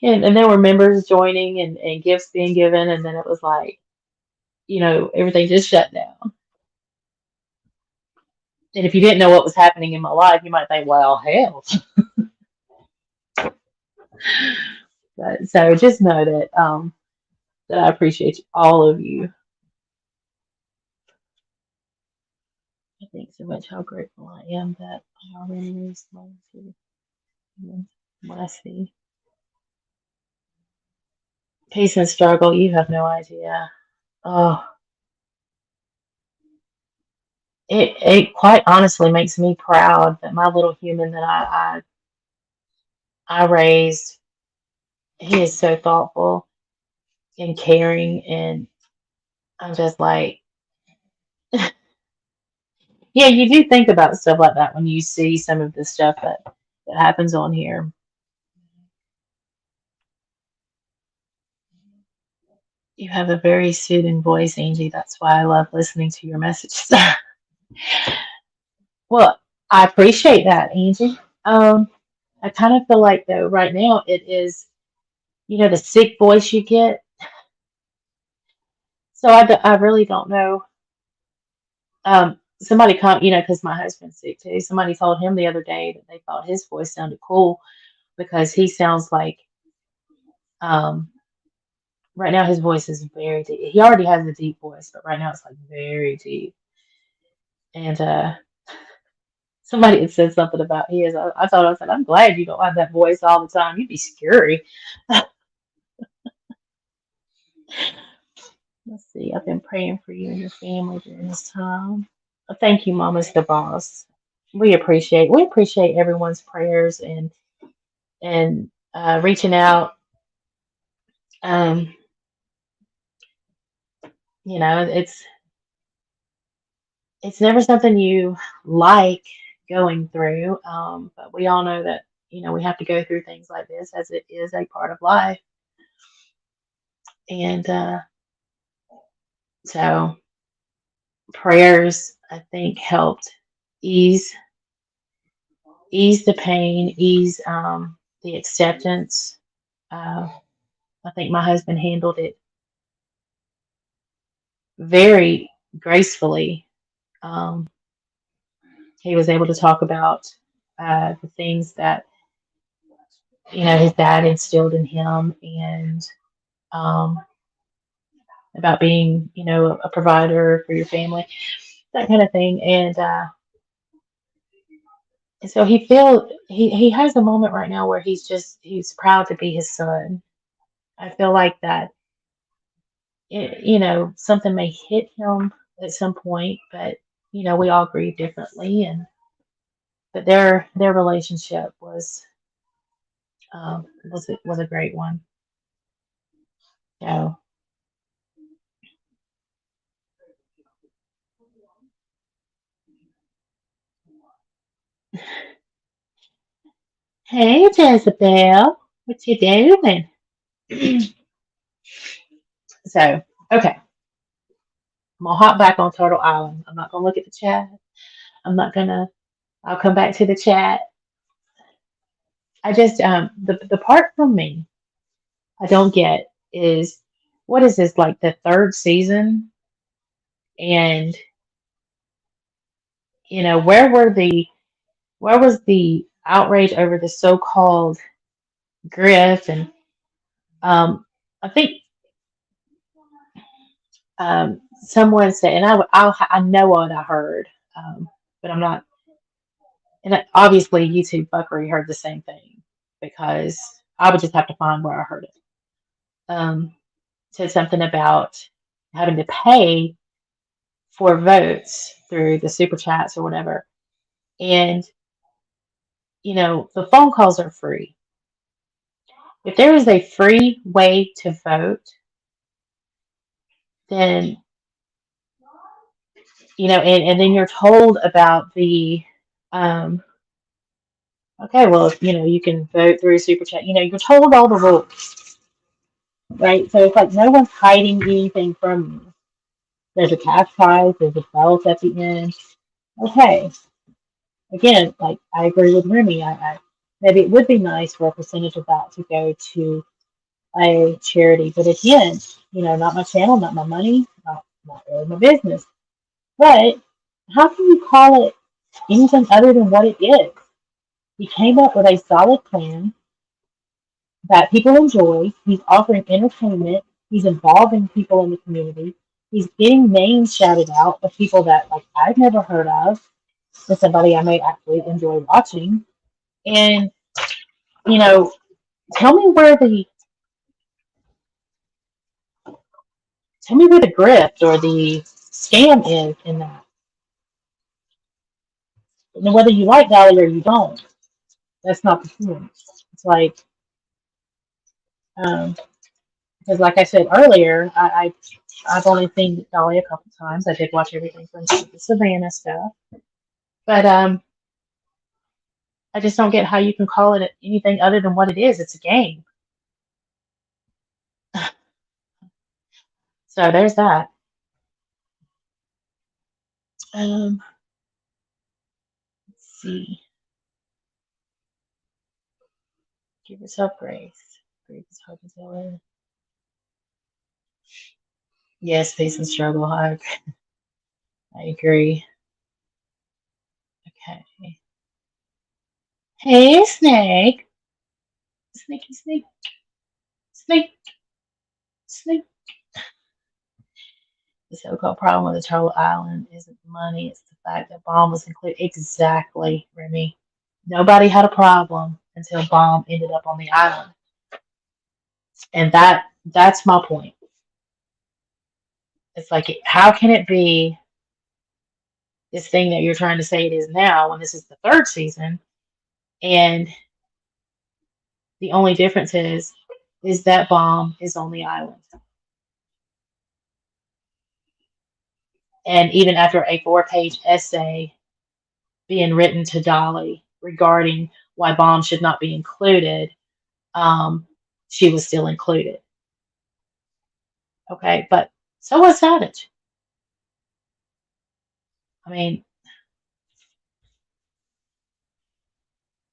and there were members joining and gifts being given, and then it was like, everything just shut down. And if you didn't know what was happening in my life, you might think, well, hell. But so just know that I appreciate all of you. I think so much how grateful I am that I already raised money to what I see. Peace and struggle, you have no idea. Oh, it quite honestly makes me proud that my little human that I raised, he is so thoughtful and caring, and I'm just like, yeah, you do think about stuff like that when you see some of the stuff that happens on here. You have a very soothing voice, Angie. That's why I love listening to your messages. Well, I appreciate that, Angie. I kind of feel like though right now it is, the sick voice you get. So I really don't know. Somebody come, because my husband's sick too. Somebody told him the other day that they thought his voice sounded cool because he sounds like, um, right now his voice is very deep. He already has a deep voice, but right now it's like very deep. And somebody had said something about his. I thought I said, I'm glad you don't have that voice all the time. You'd be scary. Let's see. I've been praying for you and your family during this time. Thank you, Mama's the boss. we appreciate everyone's prayers and reaching out. Um, it's never something you like going through, but we all know that we have to go through things like this as it is a part of life, and so prayers I think helped ease ease the pain, ease the acceptance. Uh, I think my husband handled it very gracefully. Um, he was able to talk about the things that his dad instilled in him, and um, about being a provider for your family, that kind of thing. And so he has a moment right now where he's proud to be his son. I feel like that something may hit him at some point, but we all grieve differently, and but their relationship was a great one. So, hey Jezebel, what you doing? So, okay, I'm gonna hop back on Turtle Island. I'm not gonna look at the chat. I'm not gonna. I'll come back to the chat. I just the part from me I don't get is, what is this, like the third season? And where was the outrage over the so-called Griff? And um, I think someone said, and I know what I heard, but I'm not. And obviously, YouTube fuckery heard the same thing, because I would just have to find where I heard it. Said something about having to pay for votes through the super chats or whatever. And, the phone calls are free. If there is a free way to vote, then, and then you're told about um, okay, well, you can vote through super chat, you're told all the rules, right? So it's like no one's hiding anything from you. There's a cash prize, there's a belt at the end. Okay, again, like I agree with Remy. Maybe it would be nice for a percentage of that to go to a charity, but again, not my channel, not my money, not really my business. But how can you call it anything other than what it is? He came up with a solid plan that people enjoy. He's offering entertainment. He's involving people in the community. He's getting names shouted out of people that like I've never heard of, to somebody I may actually enjoy watching. And you know, tell me where the tell me where the grift or the scam is in that. And whether you like Dolly or you don't, that's not the point. It's like, um, because like I said earlier, I've only seen Dolly a couple times. I did watch everything from the Savannah stuff, but I just don't get how you can call it anything other than what it is. It's a game. So there's that. Let's see. Give yourself grace. Grief is hard to deal with. Yes, peace and struggle. I agree. Okay. Hey, Snake. Sneaky, sneak, snake, snake. The so-called problem with the Turtle Island isn't the money, it's the fact that Bomb was included. Exactly, Remy. Nobody had a problem until Bomb ended up on the island. And that's my point. It's like, how can it be this thing that you're trying to say it is now when this is the third season. And the only difference is that Bomb is on the island. And even after a 4-page essay being written to Dolly regarding why Bomb should not be included, um, she was still included. Okay, but so was Savage. I mean,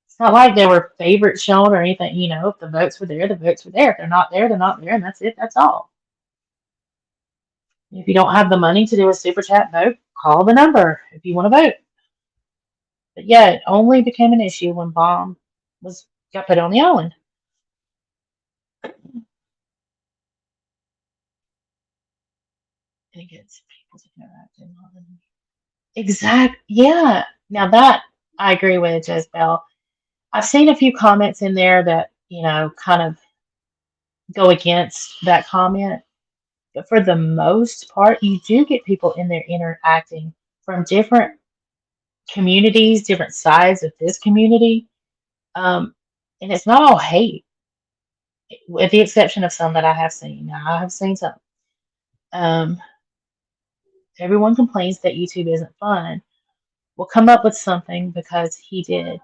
it's not like there were favorites shown or anything. You know, if the votes were there, the votes were there. If they're not there, they're not there, and that's it. That's all. If you don't have the money to do a super chat vote, call the number if you want to vote. But yeah, it only became an issue when Bomb got put on the island. And it gets people to interact in Exactly. Yeah. Now that I agree with Jezebel. I've seen a few comments in there that, kind of go against that comment. But for the most part, you do get people in there interacting from different communities, different sides of this community. And it's not all hate, with the exception of some that I have seen. Now, I have seen some. Um, Everyone complains that YouTube isn't fun. We'll come up with something because he did.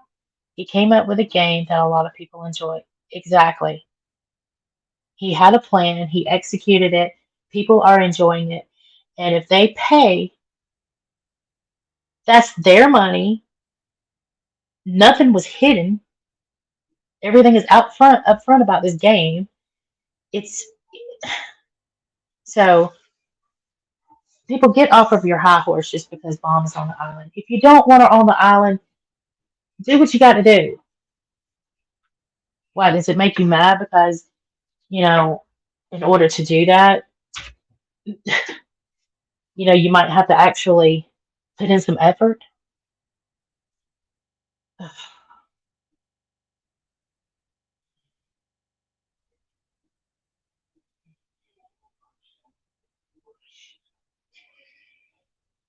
He came up with a game that a lot of people enjoy. Exactly. He had a plan, he executed it, people are enjoying it. And if they pay, that's their money. Nothing was hidden. Everything is up front about this game. It's so people get off of your high horse just because Bomb is on the island. If you don't want her on the island, do what you got to do. Why does it make you mad? Because in order to do that, you might have to actually put in some effort.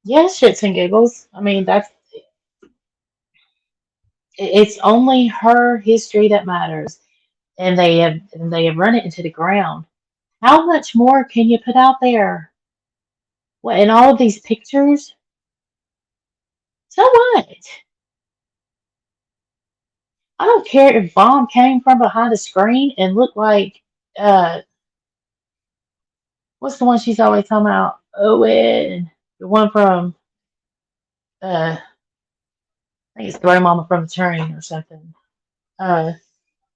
Yes, shits and giggles. I mean, it's only her history that matters, and they have run it into the ground. How much more can you put out there? What, in all of these pictures? So what? I don't care if Bomb came from behind a screen and looked like uh what's the one she's always talking about? Owen, the one from I think it's Throw Mama from the Train or something. Uh,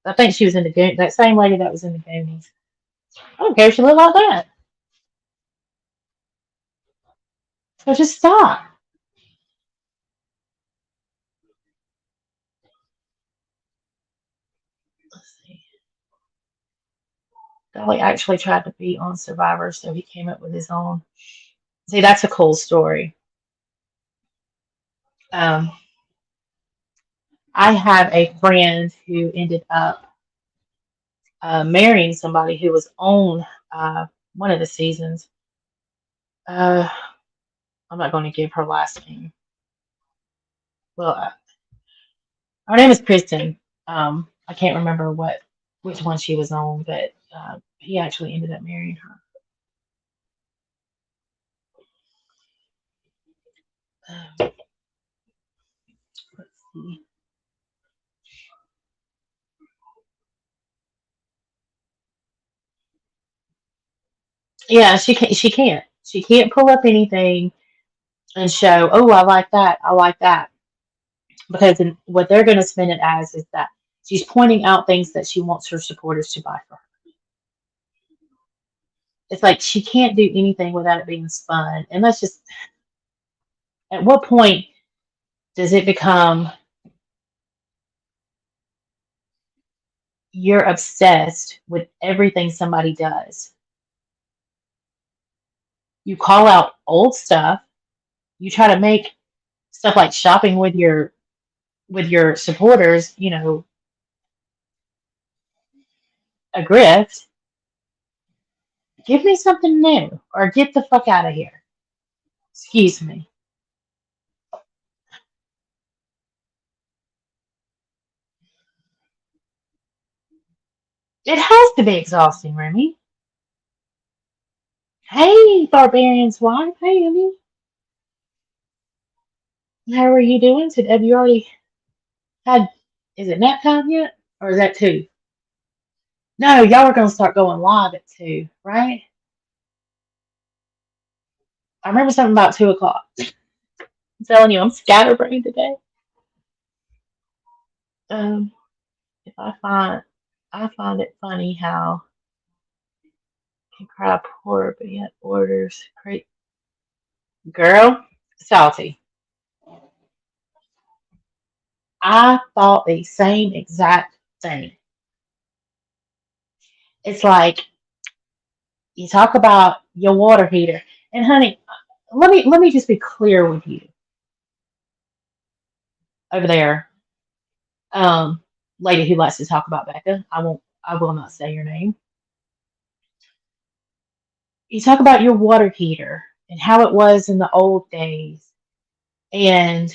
I think she was in the that same lady that was in the Goonies. I don't care if she looked like that. So just stop. Let's see. Dolly actually tried to be on Survivor, so he came up with his own. See, that's a cool story. Um, I have a friend who ended up marrying somebody who was on one of the seasons. Uh, I'm not going to give her last name. Well, her name is Kristen. I can't remember which one she was on, but he actually ended up marrying her. Let's see. Yeah, she can't. She can't. She can't pull up anything and show. Oh, I like that. I like that. Because what they're going to spin it as is that she's pointing out things that she wants her supporters to buy for her. It's like she can't do anything without it being spun. And that's just, at what point does it become you're obsessed with everything somebody does? You call out old stuff. You try to make stuff like shopping with your supporters, a grift. Give me something new or get the fuck out of here. Excuse me. It has to be exhausting, Remy. Hey, Barbarian's wife. Hey, Emmy. How are you doing today? Have you already had, is it nap time yet? Or is that 2? No, y'all are going to start going live at 2, right? I remember something about 2 o'clock. I'm telling you, I'm scatterbrained today. Um, if I find it funny how you cry poor, but yet orders great. Girl, salty. I thought the same exact thing. It's like you talk about your water heater, and honey, let me just be clear with you over there, um, lady who likes to talk about Becca. I will not say your name. You talk about your water heater and how it was in the old days, and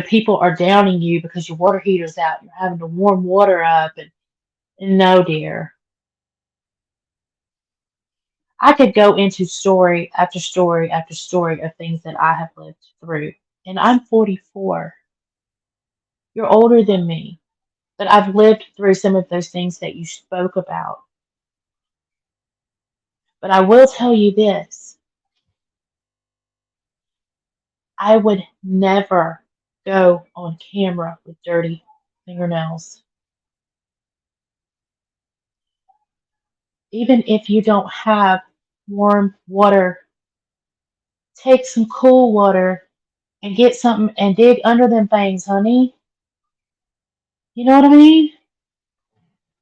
people are downing you because your water heater's out. You're having to warm water up, and no, dear. I could go into story after story after story of things that I have lived through. And I'm 44. You're older than me. But I've lived through some of those things that you spoke about. But I will tell you this, I would never go on camera with dirty fingernails. Even if you don't have warm water, take some cool water and get something and dig under them things, honey. You know what I mean?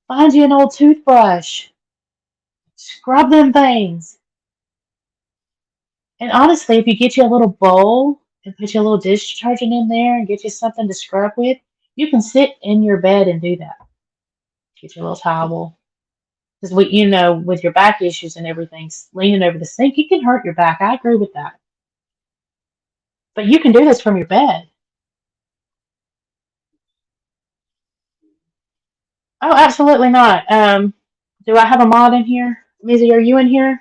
Find you an old toothbrush. Scrub them things. And honestly, if you get you a little bowl and put your little dish detergent in there and get you something to scrub with, you can sit in your bed and do that. Get your little towel. Because with your back issues and everything, leaning over the sink, it can hurt your back. I agree with that. But you can do this from your bed. Oh, absolutely not. Do I have a mod in here? Mizzy, are you in here?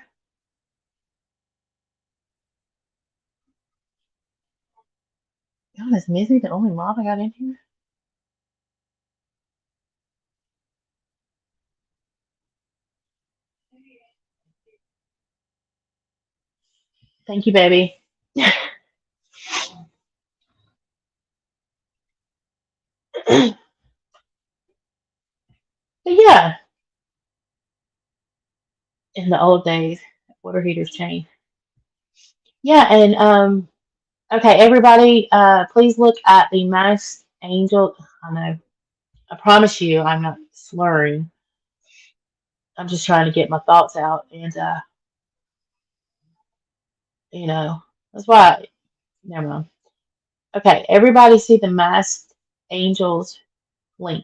God, is Mizzy the only mod I got in here? Thank you, baby. But yeah, in the old days, water heaters changed. Yeah, and okay, everybody, please look at the Masked Angel. I know, I promise you, I'm not slurring. I'm just trying to get my thoughts out, and you know, that's why. Never mind. Okay, everybody, see the Masked Angels link.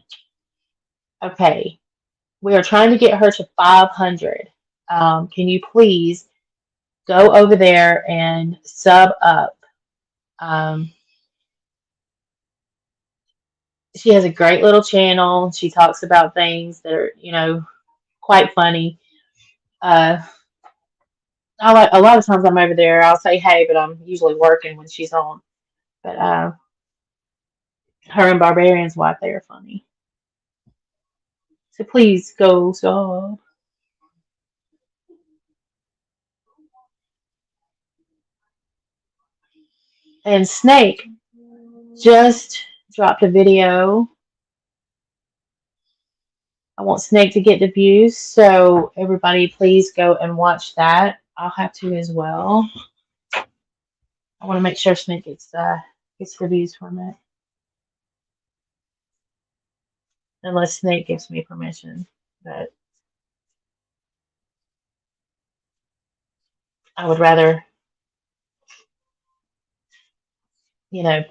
Okay, we are trying to get her to 500. Can you please go over there and sub up? Um, she has a great little channel. She talks about things that are, quite funny. Uh, a lot of times I'm over there. I'll say hey, but I'm usually working when she's on. But her and Barbarian's wife, they are funny. So please go sub. And Snake just dropped a video. I want Snake to get the views, so everybody please go and watch that. I'll have to as well. I want to make sure Snake gets the views from it. Unless Snake gives me permission. But I would rather, you know,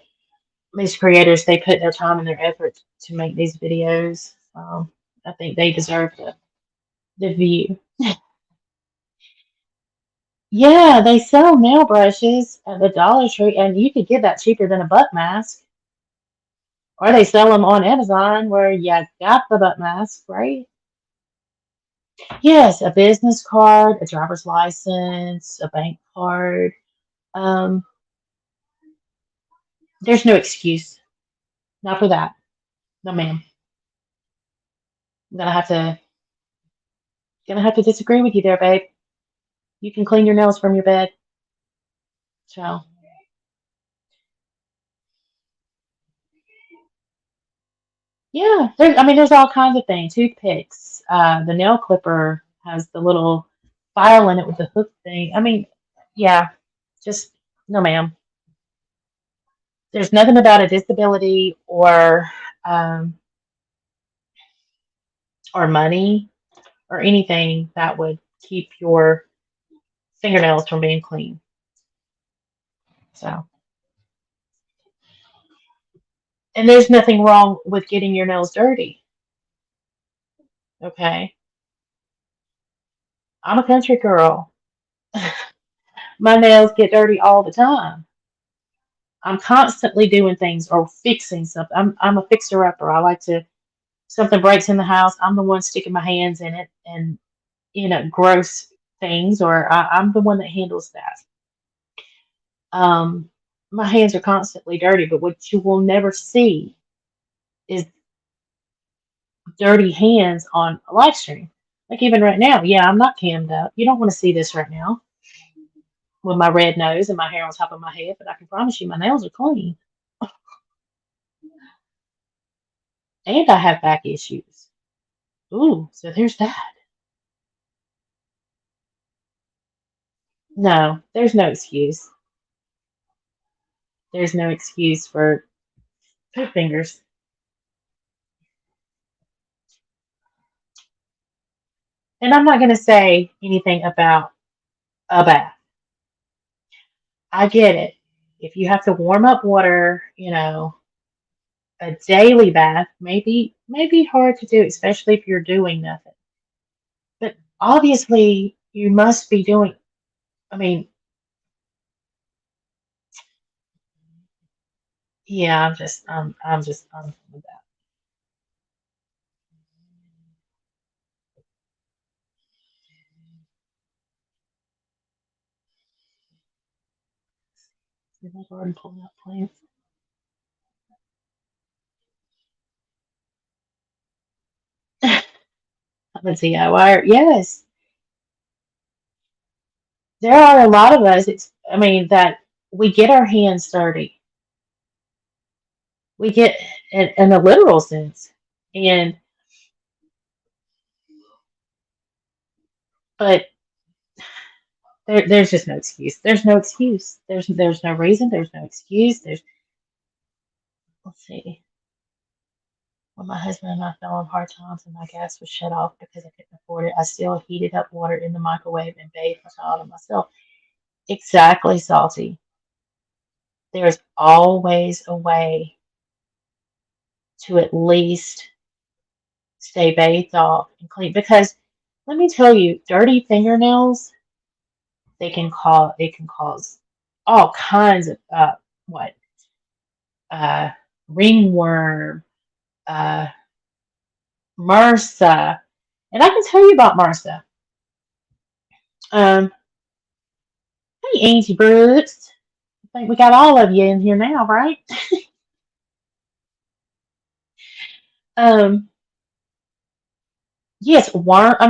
these creators, they put their time and their effort to make these videos. I think they deserve the view. Yeah, they sell nail brushes at the Dollar Tree, and you could get that cheaper than a butt mask. Or they sell them on Amazon where you got the butt mask, right? Yes, a business card, a driver's license, a bank card. Um, there's no excuse. Not for that. No, ma'am. I'm gonna have to disagree with you there, babe. You can clean your nails from your bed. So yeah, there's all kinds of things. Toothpicks. The nail clipper has the little file in it with the hook thing. Yeah, just no, ma'am. There's nothing about a disability um, or money or anything that would keep your fingernails from being clean. So, and there's nothing wrong with getting your nails dirty. Okay, I'm a country girl. My nails get dirty all the time. I'm constantly doing things or fixing something. I'm a fixer upper. I like to something breaks in the house. I'm the one sticking my hands in it and gross things, or I'm the one that handles that. Um, my hands are constantly dirty, but what you will never see is dirty hands on a live stream. Like even right now, yeah, I'm not cammed up. You don't want to see this right now with my red nose and my hair on top of my head, but I can promise you my nails are clean. And I have back issues. Ooh, so there's that. No, there's no excuse. There's no excuse for poop fingers. And I'm not going to say anything about a bath. I get it. If you have to warm up water, a daily bath may be hard to do, especially if you're doing nothing. But obviously, you must be doing. I mean, yeah, I'm with that. In my garden pulling out plants. I'm a DIYer. Yes, there are a lot of us. That we get our hands dirty. We get in a literal sense, and but there's just no excuse. There's no excuse. There's no reason. There's no excuse. Let's see. When my husband and I fell on hard times and my gas was shut off because I couldn't afford it, I still heated up water in the microwave and bathed my child and myself. Exactly, Salty. There's always a way to at least stay bathed off and clean. Because let me tell you, dirty fingernails, it can cause all kinds of what uh, ringworm, uh, MRSA, and I can tell you about MRSA. Um, hey, Auntie Brooks, I think we got all of you in here now, right? Um, yes, worm. I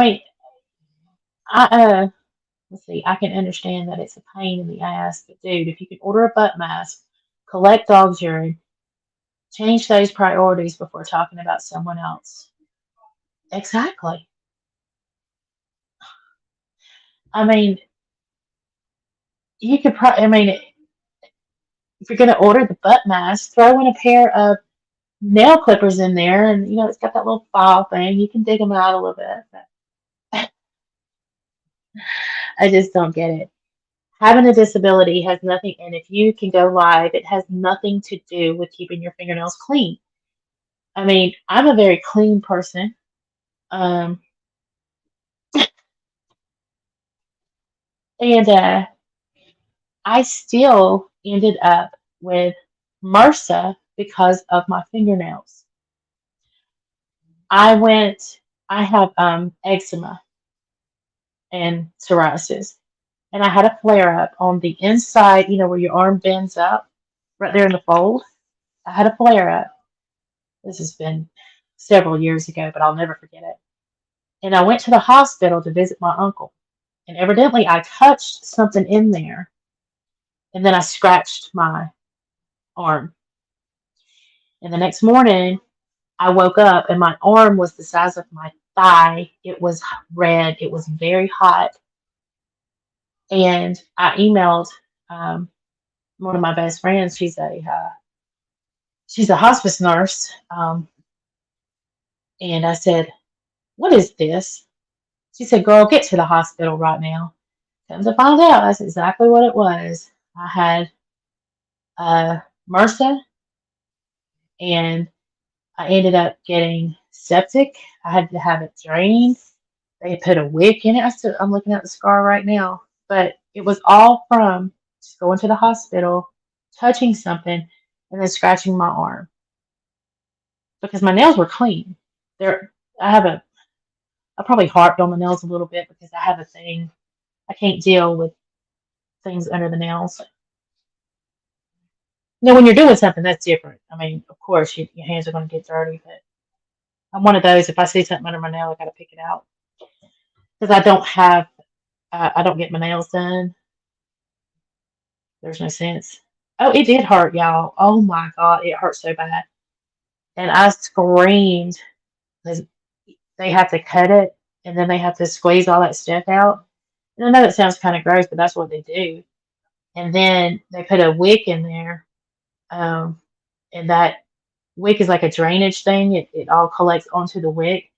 let's see. I can understand that it's a pain in the ass, but dude, if you can order a butt mask, collect dog's urine, change those priorities before talking about someone else. Exactly. I mean, you could probably. If you're gonna order the butt mask, throw in a pair of nail clippers in there, and it's got that little file thing. You can dig them out a little bit. But I just don't get it. Having a disability has nothing, and if you can go live, it has nothing to do with keeping your fingernails clean. I'm a very clean person, um, and I still ended up with MRSA because of my fingernails. I have eczema. and psoriasis. And I had a flare up on the inside, where your arm bends up, right there in the fold. I had a flare up. This has been several years ago, but I'll never forget it. And I went to the hospital to visit my uncle. And evidently, I touched something in there, and then I scratched my arm. And the next morning, I woke up, and my arm was the size of my thigh. It was red. It was very hot. And I emailed um, one of my best friends. She's a hospice nurse, and I said, "What is this?" She said, "Girl, get to the hospital right now." Come to find out, that's exactly what it was. I had MRSA, and I ended up getting septic. I had to have it drained. They put a wick in it. I'm looking at the scar right now, but it was all from just going to the hospital, touching something, and then scratching my arm because my nails were clean. There, I have a. I probably harped on the nails a little bit because I have a thing. I can't deal with things under the nails. Now, when you're doing something, that's different. I mean, of course, your hands are going to get dirty, but I'm one of those. If I see something under my nail, I got to pick it out because I don't get my nails done. There's no sense. Oh, it did hurt, y'all. Oh my God, it hurt so bad. And I screamed because they have to cut it and then they have to squeeze all that stuff out. And I know that sounds kind of gross, but that's what they do. And then they put a wick in there, um, and that wick is like a drainage thing. It all collects onto the wick.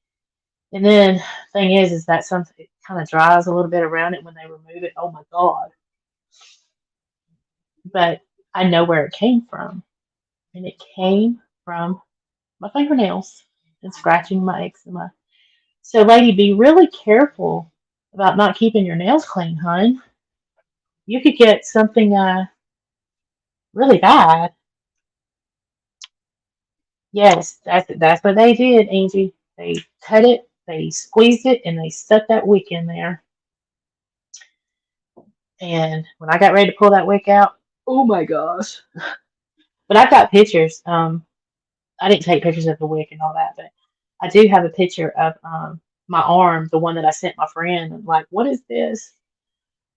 And then thing is that something it kind of dries a little bit around it when they remove it. Oh my God. But I know where it came from. And it came from my fingernails and scratching my eczema. So, lady, be really careful about not keeping your nails clean, hun. You could get something really bad. Yes, that's what they did, Angie. They cut it, they squeezed it, and they stuck that wick in there. And when I got ready to pull that wick out, oh my gosh! But I've got pictures. I didn't take pictures of the wick and all that, but I do have a picture of my arm, the one that I sent my friend. I'm like, what is this?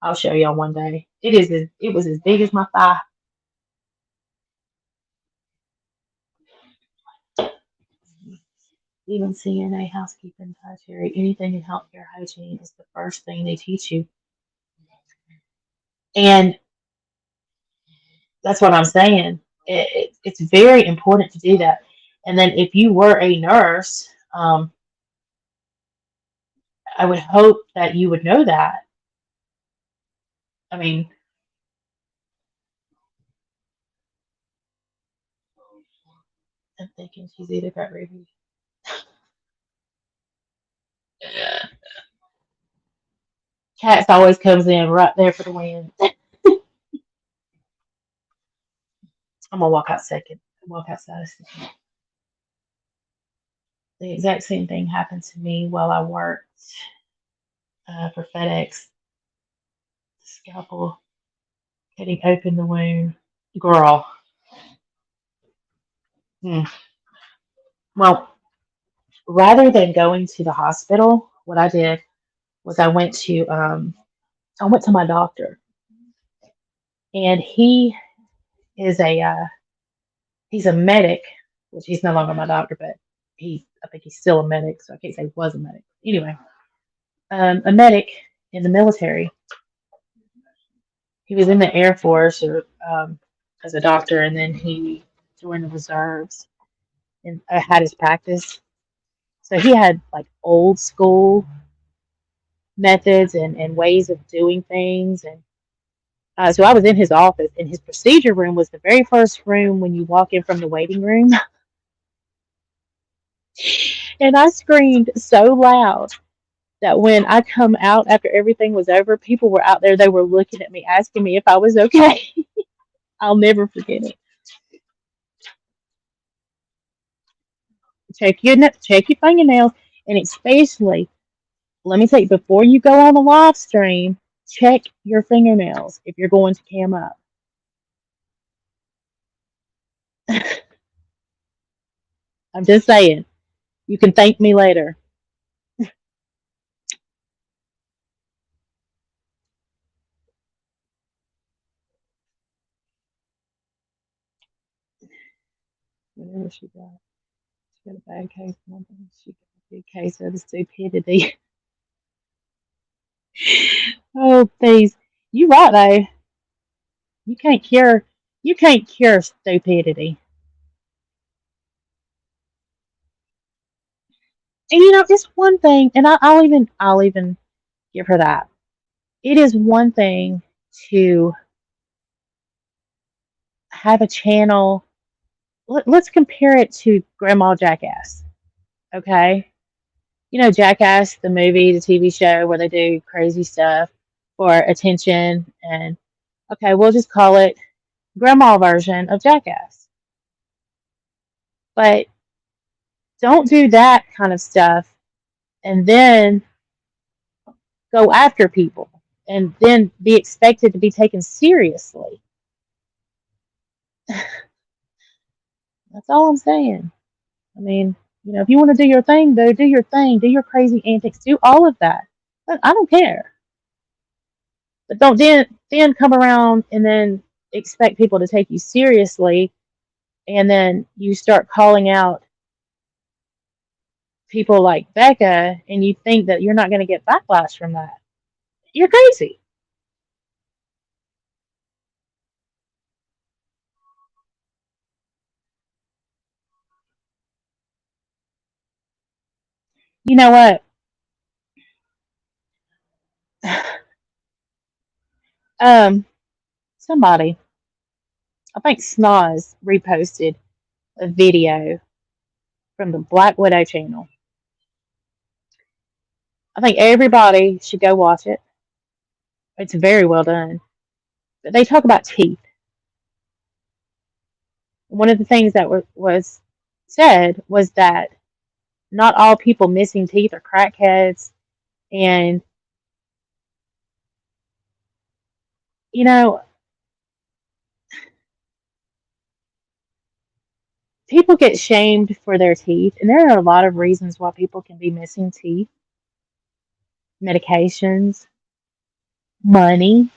I'll show y'all one day. It was as big as my thigh. Even CNA, housekeeping, dietary, anything in healthcare hygiene is the first thing they teach you. And that's what I'm saying. It's very important to do that. And then if you were a nurse, I would hope that you would know that. I mean, I'm thinking she's either got rabies. Cats always comes in right there for the win. I'm gonna walk out second. Walk outside a second. The exact same thing happened to me while I worked for FedEx. Scalpel cutting open the wound. Girl. Hmm. Well, rather than going to the hospital, what I did was I went to my doctor, and is a he's a medic, which he's no longer my doctor, but I think he's still a medic, so I can't say he was a medic. Anyway, a medic in the military. He was in the Air Force or as a doctor, and then he joined the reserves and had his practice. So he had like old school methods and ways of doing things. And so I was in his office, and his procedure room was the very first room when you walk in from the waiting room. And I screamed so loud that when I come out after everything was over, people were out there. They were looking at me, asking me if I was okay. I'll never forget it. Check your fingernails, and especially let me tell you, before you go on the live stream, check your fingernails if you're going to cam up. I'm just saying. You can thank me later. Whatever she got a bad case. She got a good case of the stupidity. Oh, please. You right though. You can't cure. You can't cure stupidity. And it's one thing, and I'll even give her that. It is one thing to have a channel. Let's compare it to Grandma Jackass. Okay, Jackass, the movie, the TV show where they do crazy stuff for attention, and okay, we'll just call it Grandma version of Jackass. But don't do that kind of stuff and then go after people and then be expected to be taken seriously. That's all I'm saying. I mean, if you want to do your thing, though, do your thing, do your crazy antics, do all of that. But I don't care. But don't then come around and then expect people to take you seriously, and then you start calling out people like Becca, and you think that you're not going to get backlash from that. You're crazy. You know what? Um, somebody, I think Snoz reposted a video from the Black Widow channel. I think everybody should go watch it. It's very well done. But they talk about teeth. One of the things that was said was that not all people missing teeth are crackheads. And, you know, people get shamed for their teeth. And there are a lot of reasons why people can be missing teeth: medications, money.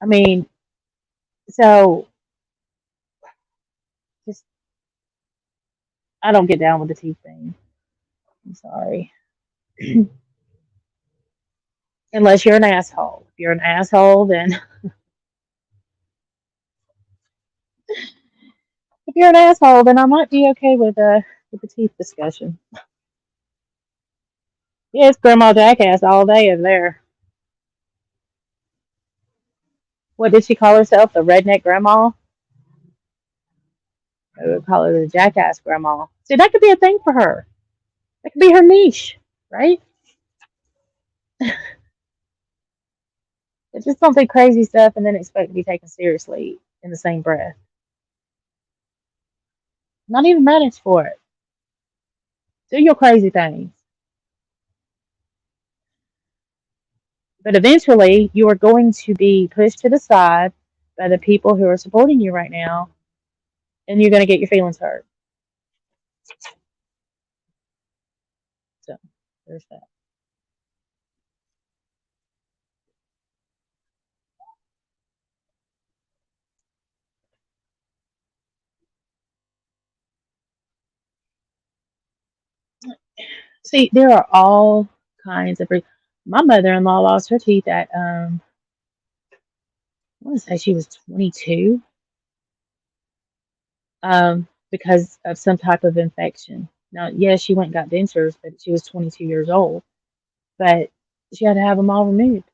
I mean, so just, I don't get down with the teeth thing. I'm sorry. Unless you're an asshole. If you're an asshole, then if you're an asshole, then I might be okay with the teeth discussion. Yeah, it's Grandma Jackass all day over there. What did she call herself? The redneck grandma? I would call her the jackass grandma. See, that could be a thing for her. That could be her niche, right? It's just don't do crazy stuff and then expect to be taken seriously in the same breath. Not even managed for it. Do your crazy things. But eventually, you are going to be pushed to the side by the people who are supporting you right now, and you're going to get your feelings hurt. So, there's that. See, there are all kinds of. My mother-in-law lost her teeth at I want to say she was 22, because of some type of infection. Now, yes, she went and got dentures, but she was 22 years old. But she had to have them all removed.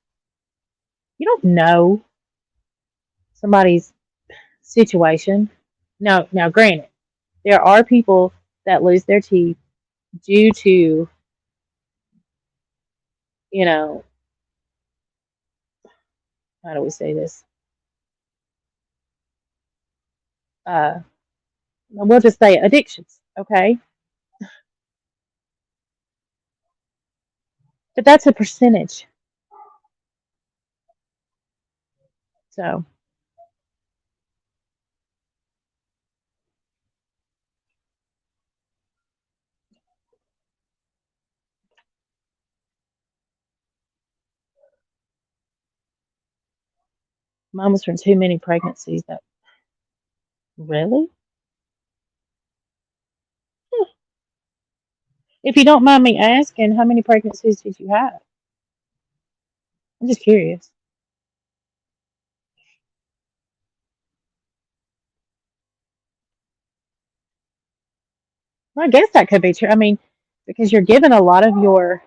You don't know somebody's situation. Now, granted, there are people that lose their teeth due to, you know, how do we say this? Uh, we'll just say addictions, okay? But that's a percentage. So mine was from too many pregnancies. That really? Hmm. If you don't mind me asking, how many pregnancies did you have? I'm just curious. Well, I guess that could be true. I mean, because you're giving a lot of your,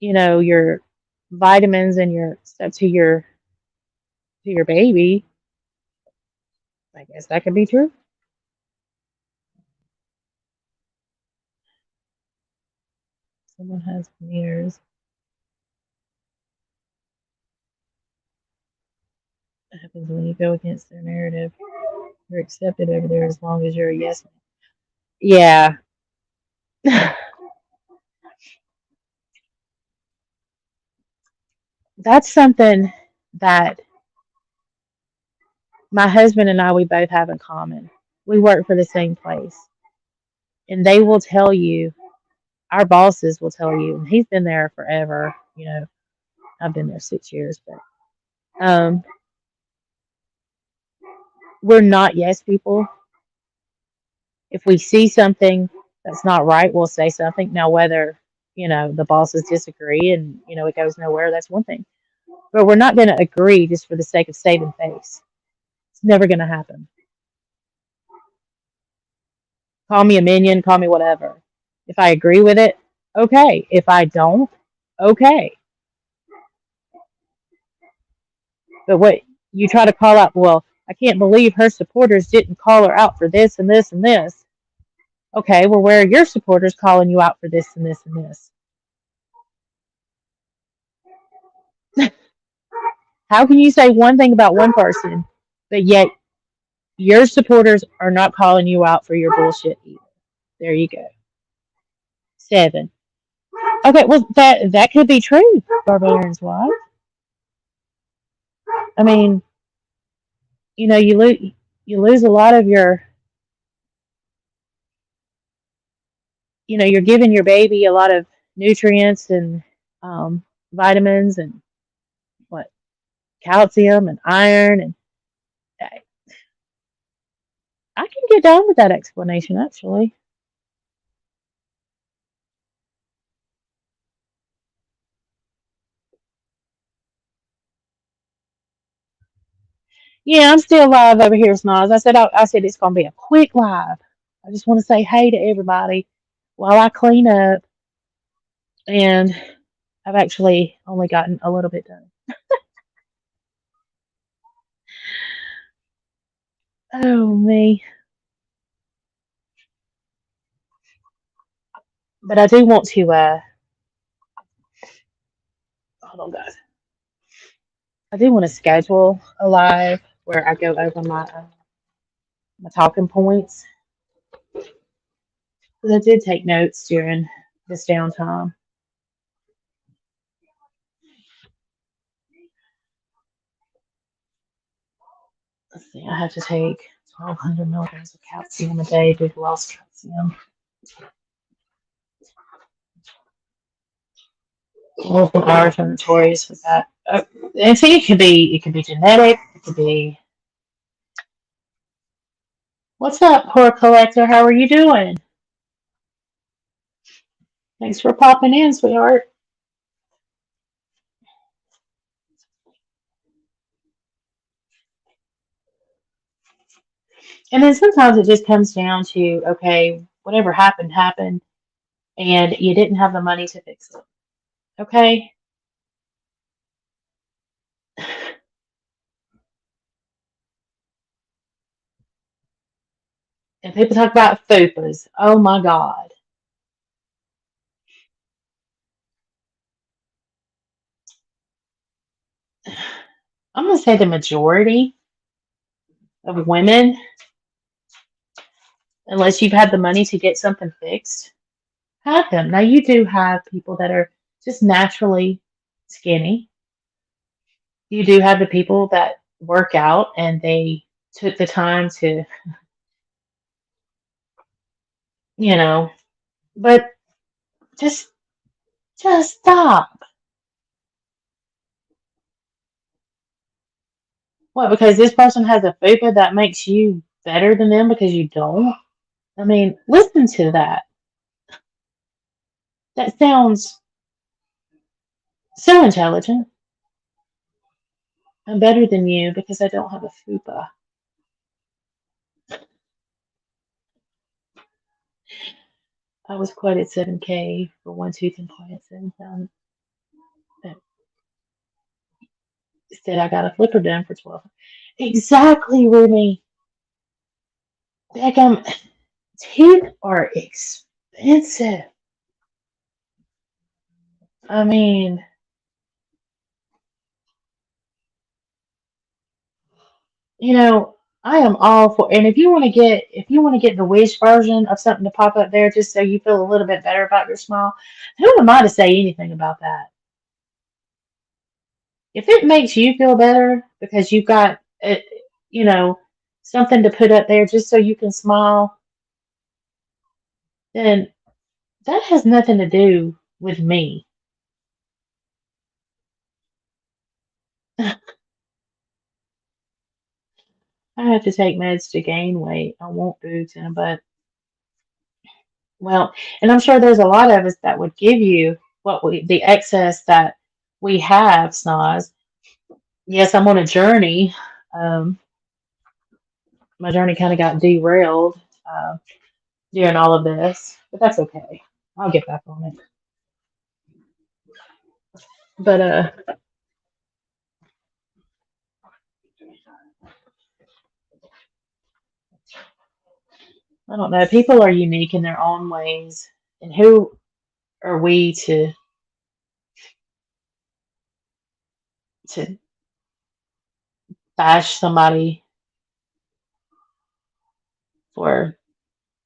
your vitamins and your stuff to your baby. I guess that could be true. Someone has meters. What happens when you go against their narrative? You're accepted over there as long as you're a yes man. Yeah. That's something that my husband and I, we both have in common. We work for the same place. And they will tell you, our bosses will tell you, and he's been there forever. I've been there 6 years, but um, we're not yes people. If we see something that's not right, we'll say something. Now, whether, the bosses disagree and, it goes nowhere, that's one thing. But we're not going to agree just for the sake of saving face. It's never going to happen. Call me a minion, call me whatever. If I agree with it, okay. If I don't, okay. But what you try to call out, well, I can't believe her supporters didn't call her out for this and this and this. Okay, well, where are your supporters calling you out for this and this and this? How can you say one thing about one person, but yet your supporters are not calling you out for your bullshit either? There you go. 7. Okay, well, that could be true, Barbarian's wife. I mean, you lose a lot of your, you're giving your baby a lot of nutrients and um, vitamins and what calcium and iron, and I can get down with that explanation actually. Yeah, I'm still live over here, Smiles. I said it's gonna be a quick live. I just want to say hey to everybody while I clean up, and I've actually only gotten a little bit done. Oh me. But I do want to hold on guys. I do want to schedule a live where I go over my talking points. Because I did take notes during this downtime. Let's see, I have to take 1,200 milligrams of calcium a day due to lost calcium. Multiple hours are notorious with that. And see, it could be genetic. It could be. What's up, poor collector? How are you doing? Thanks for popping in, sweetheart. And then sometimes it just comes down to, okay, whatever happened happened, and you didn't have the money to fix it. Okay. And people talk about FUPAs. Oh my God. I'm going to say the majority of women, unless you've had the money to get something fixed, have them. Now you do have people that are just naturally skinny. You do have the people that work out and they took the time to, you know, but just just stop. What, because this person has a fupa that makes you better than them because you don't? I mean, listen to that. That sounds so intelligent. I'm better than you because I don't have a fupa. I was quoted 7K for one tooth implants and said I got a flipper done for 12. Exactly, Remy. Like teeth are expensive. I mean, I am all for, and if you want to get the wish version of something to pop up there just so you feel a little bit better about your smile, who am I to say anything about that? If it makes you feel better because you've got you know, something to put up there just so you can smile, then that has nothing to do with me. I have to take meds to gain weight. I want boobs in a butt. Well, and I'm sure there's a lot of us that would give you the excess that we have, Snoz. Yes, I'm on a journey. Um, my journey kind of got derailed during all of this, but that's okay. I'll get back on it. But I don't know. People are unique in their own ways, and who are we to bash somebody for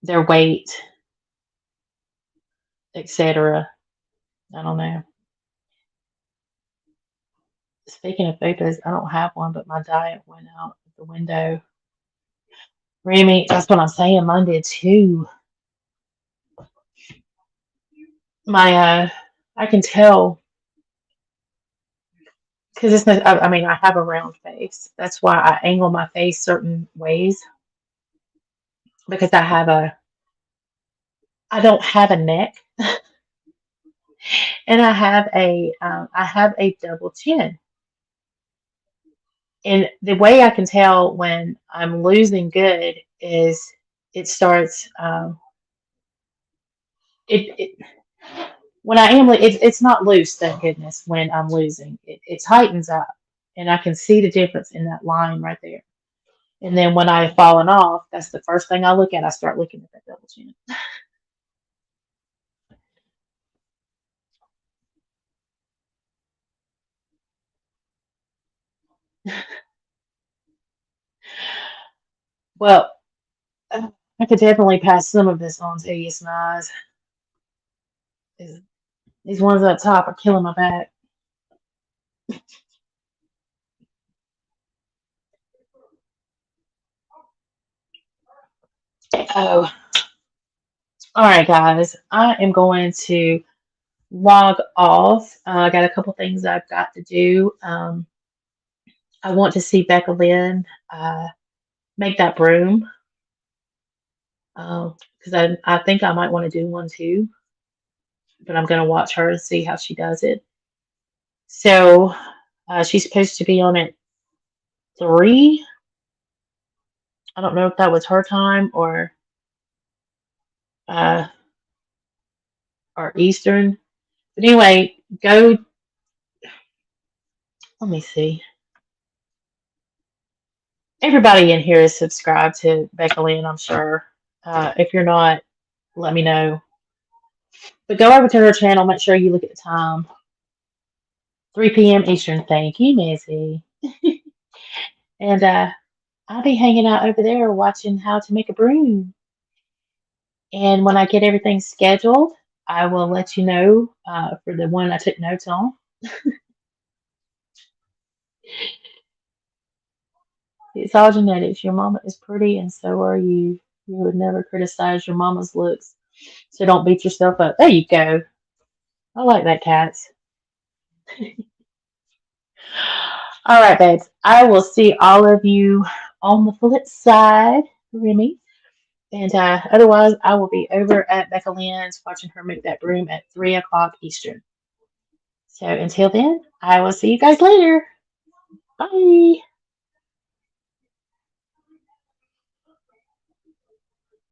their weight, etc.? I don't know. Speaking of fupas, I don't have one, but my diet went out the window. Remy, that's what I'm saying. Monday too. My I can tell because it's not. I mean, I have a round face. That's why I angle my face certain ways because I don't have a neck, and I have a double chin. And the way I can tell when I'm losing good is it starts. It when I am, it's not loose, thank goodness. When I'm losing, it tightens up, and I can see the difference in that line right there. And then when I've fallen off, that's the first thing I look at. I start looking at that double chin. Well, I could definitely pass some of this on to you, Smize. These ones up top are killing my back. Oh, all right, guys. I am going to log off. I got a couple things I've got to do. I want to see Becca Lynn make that broom because I think I might want to do one too, but I'm going to watch her and see how she does it. So she's supposed to be on at 3. I don't know if that was her time uh, or Eastern. But anyway, go. Let me see. Everybody in here is subscribed to Becca Lynn, I'm sure. If you're not, let me know. But go over to her channel. Make sure you look at the time. 3 p.m. Eastern. Thank you, Missy. And I'll be hanging out over there watching how to make a broom. And when I get everything scheduled, I will let you know for the one I took notes on. It's all genetics. Your mama is pretty, and so are you. You would never criticize your mama's looks, so don't beat yourself up. There you go. I like that, Cats. All right, babes. I will see all of you on the flip side, Remy. And otherwise, I will be over at Becca Lynn's watching her make that broom at 3 o'clock Eastern. So until then, I will see you guys later. Bye.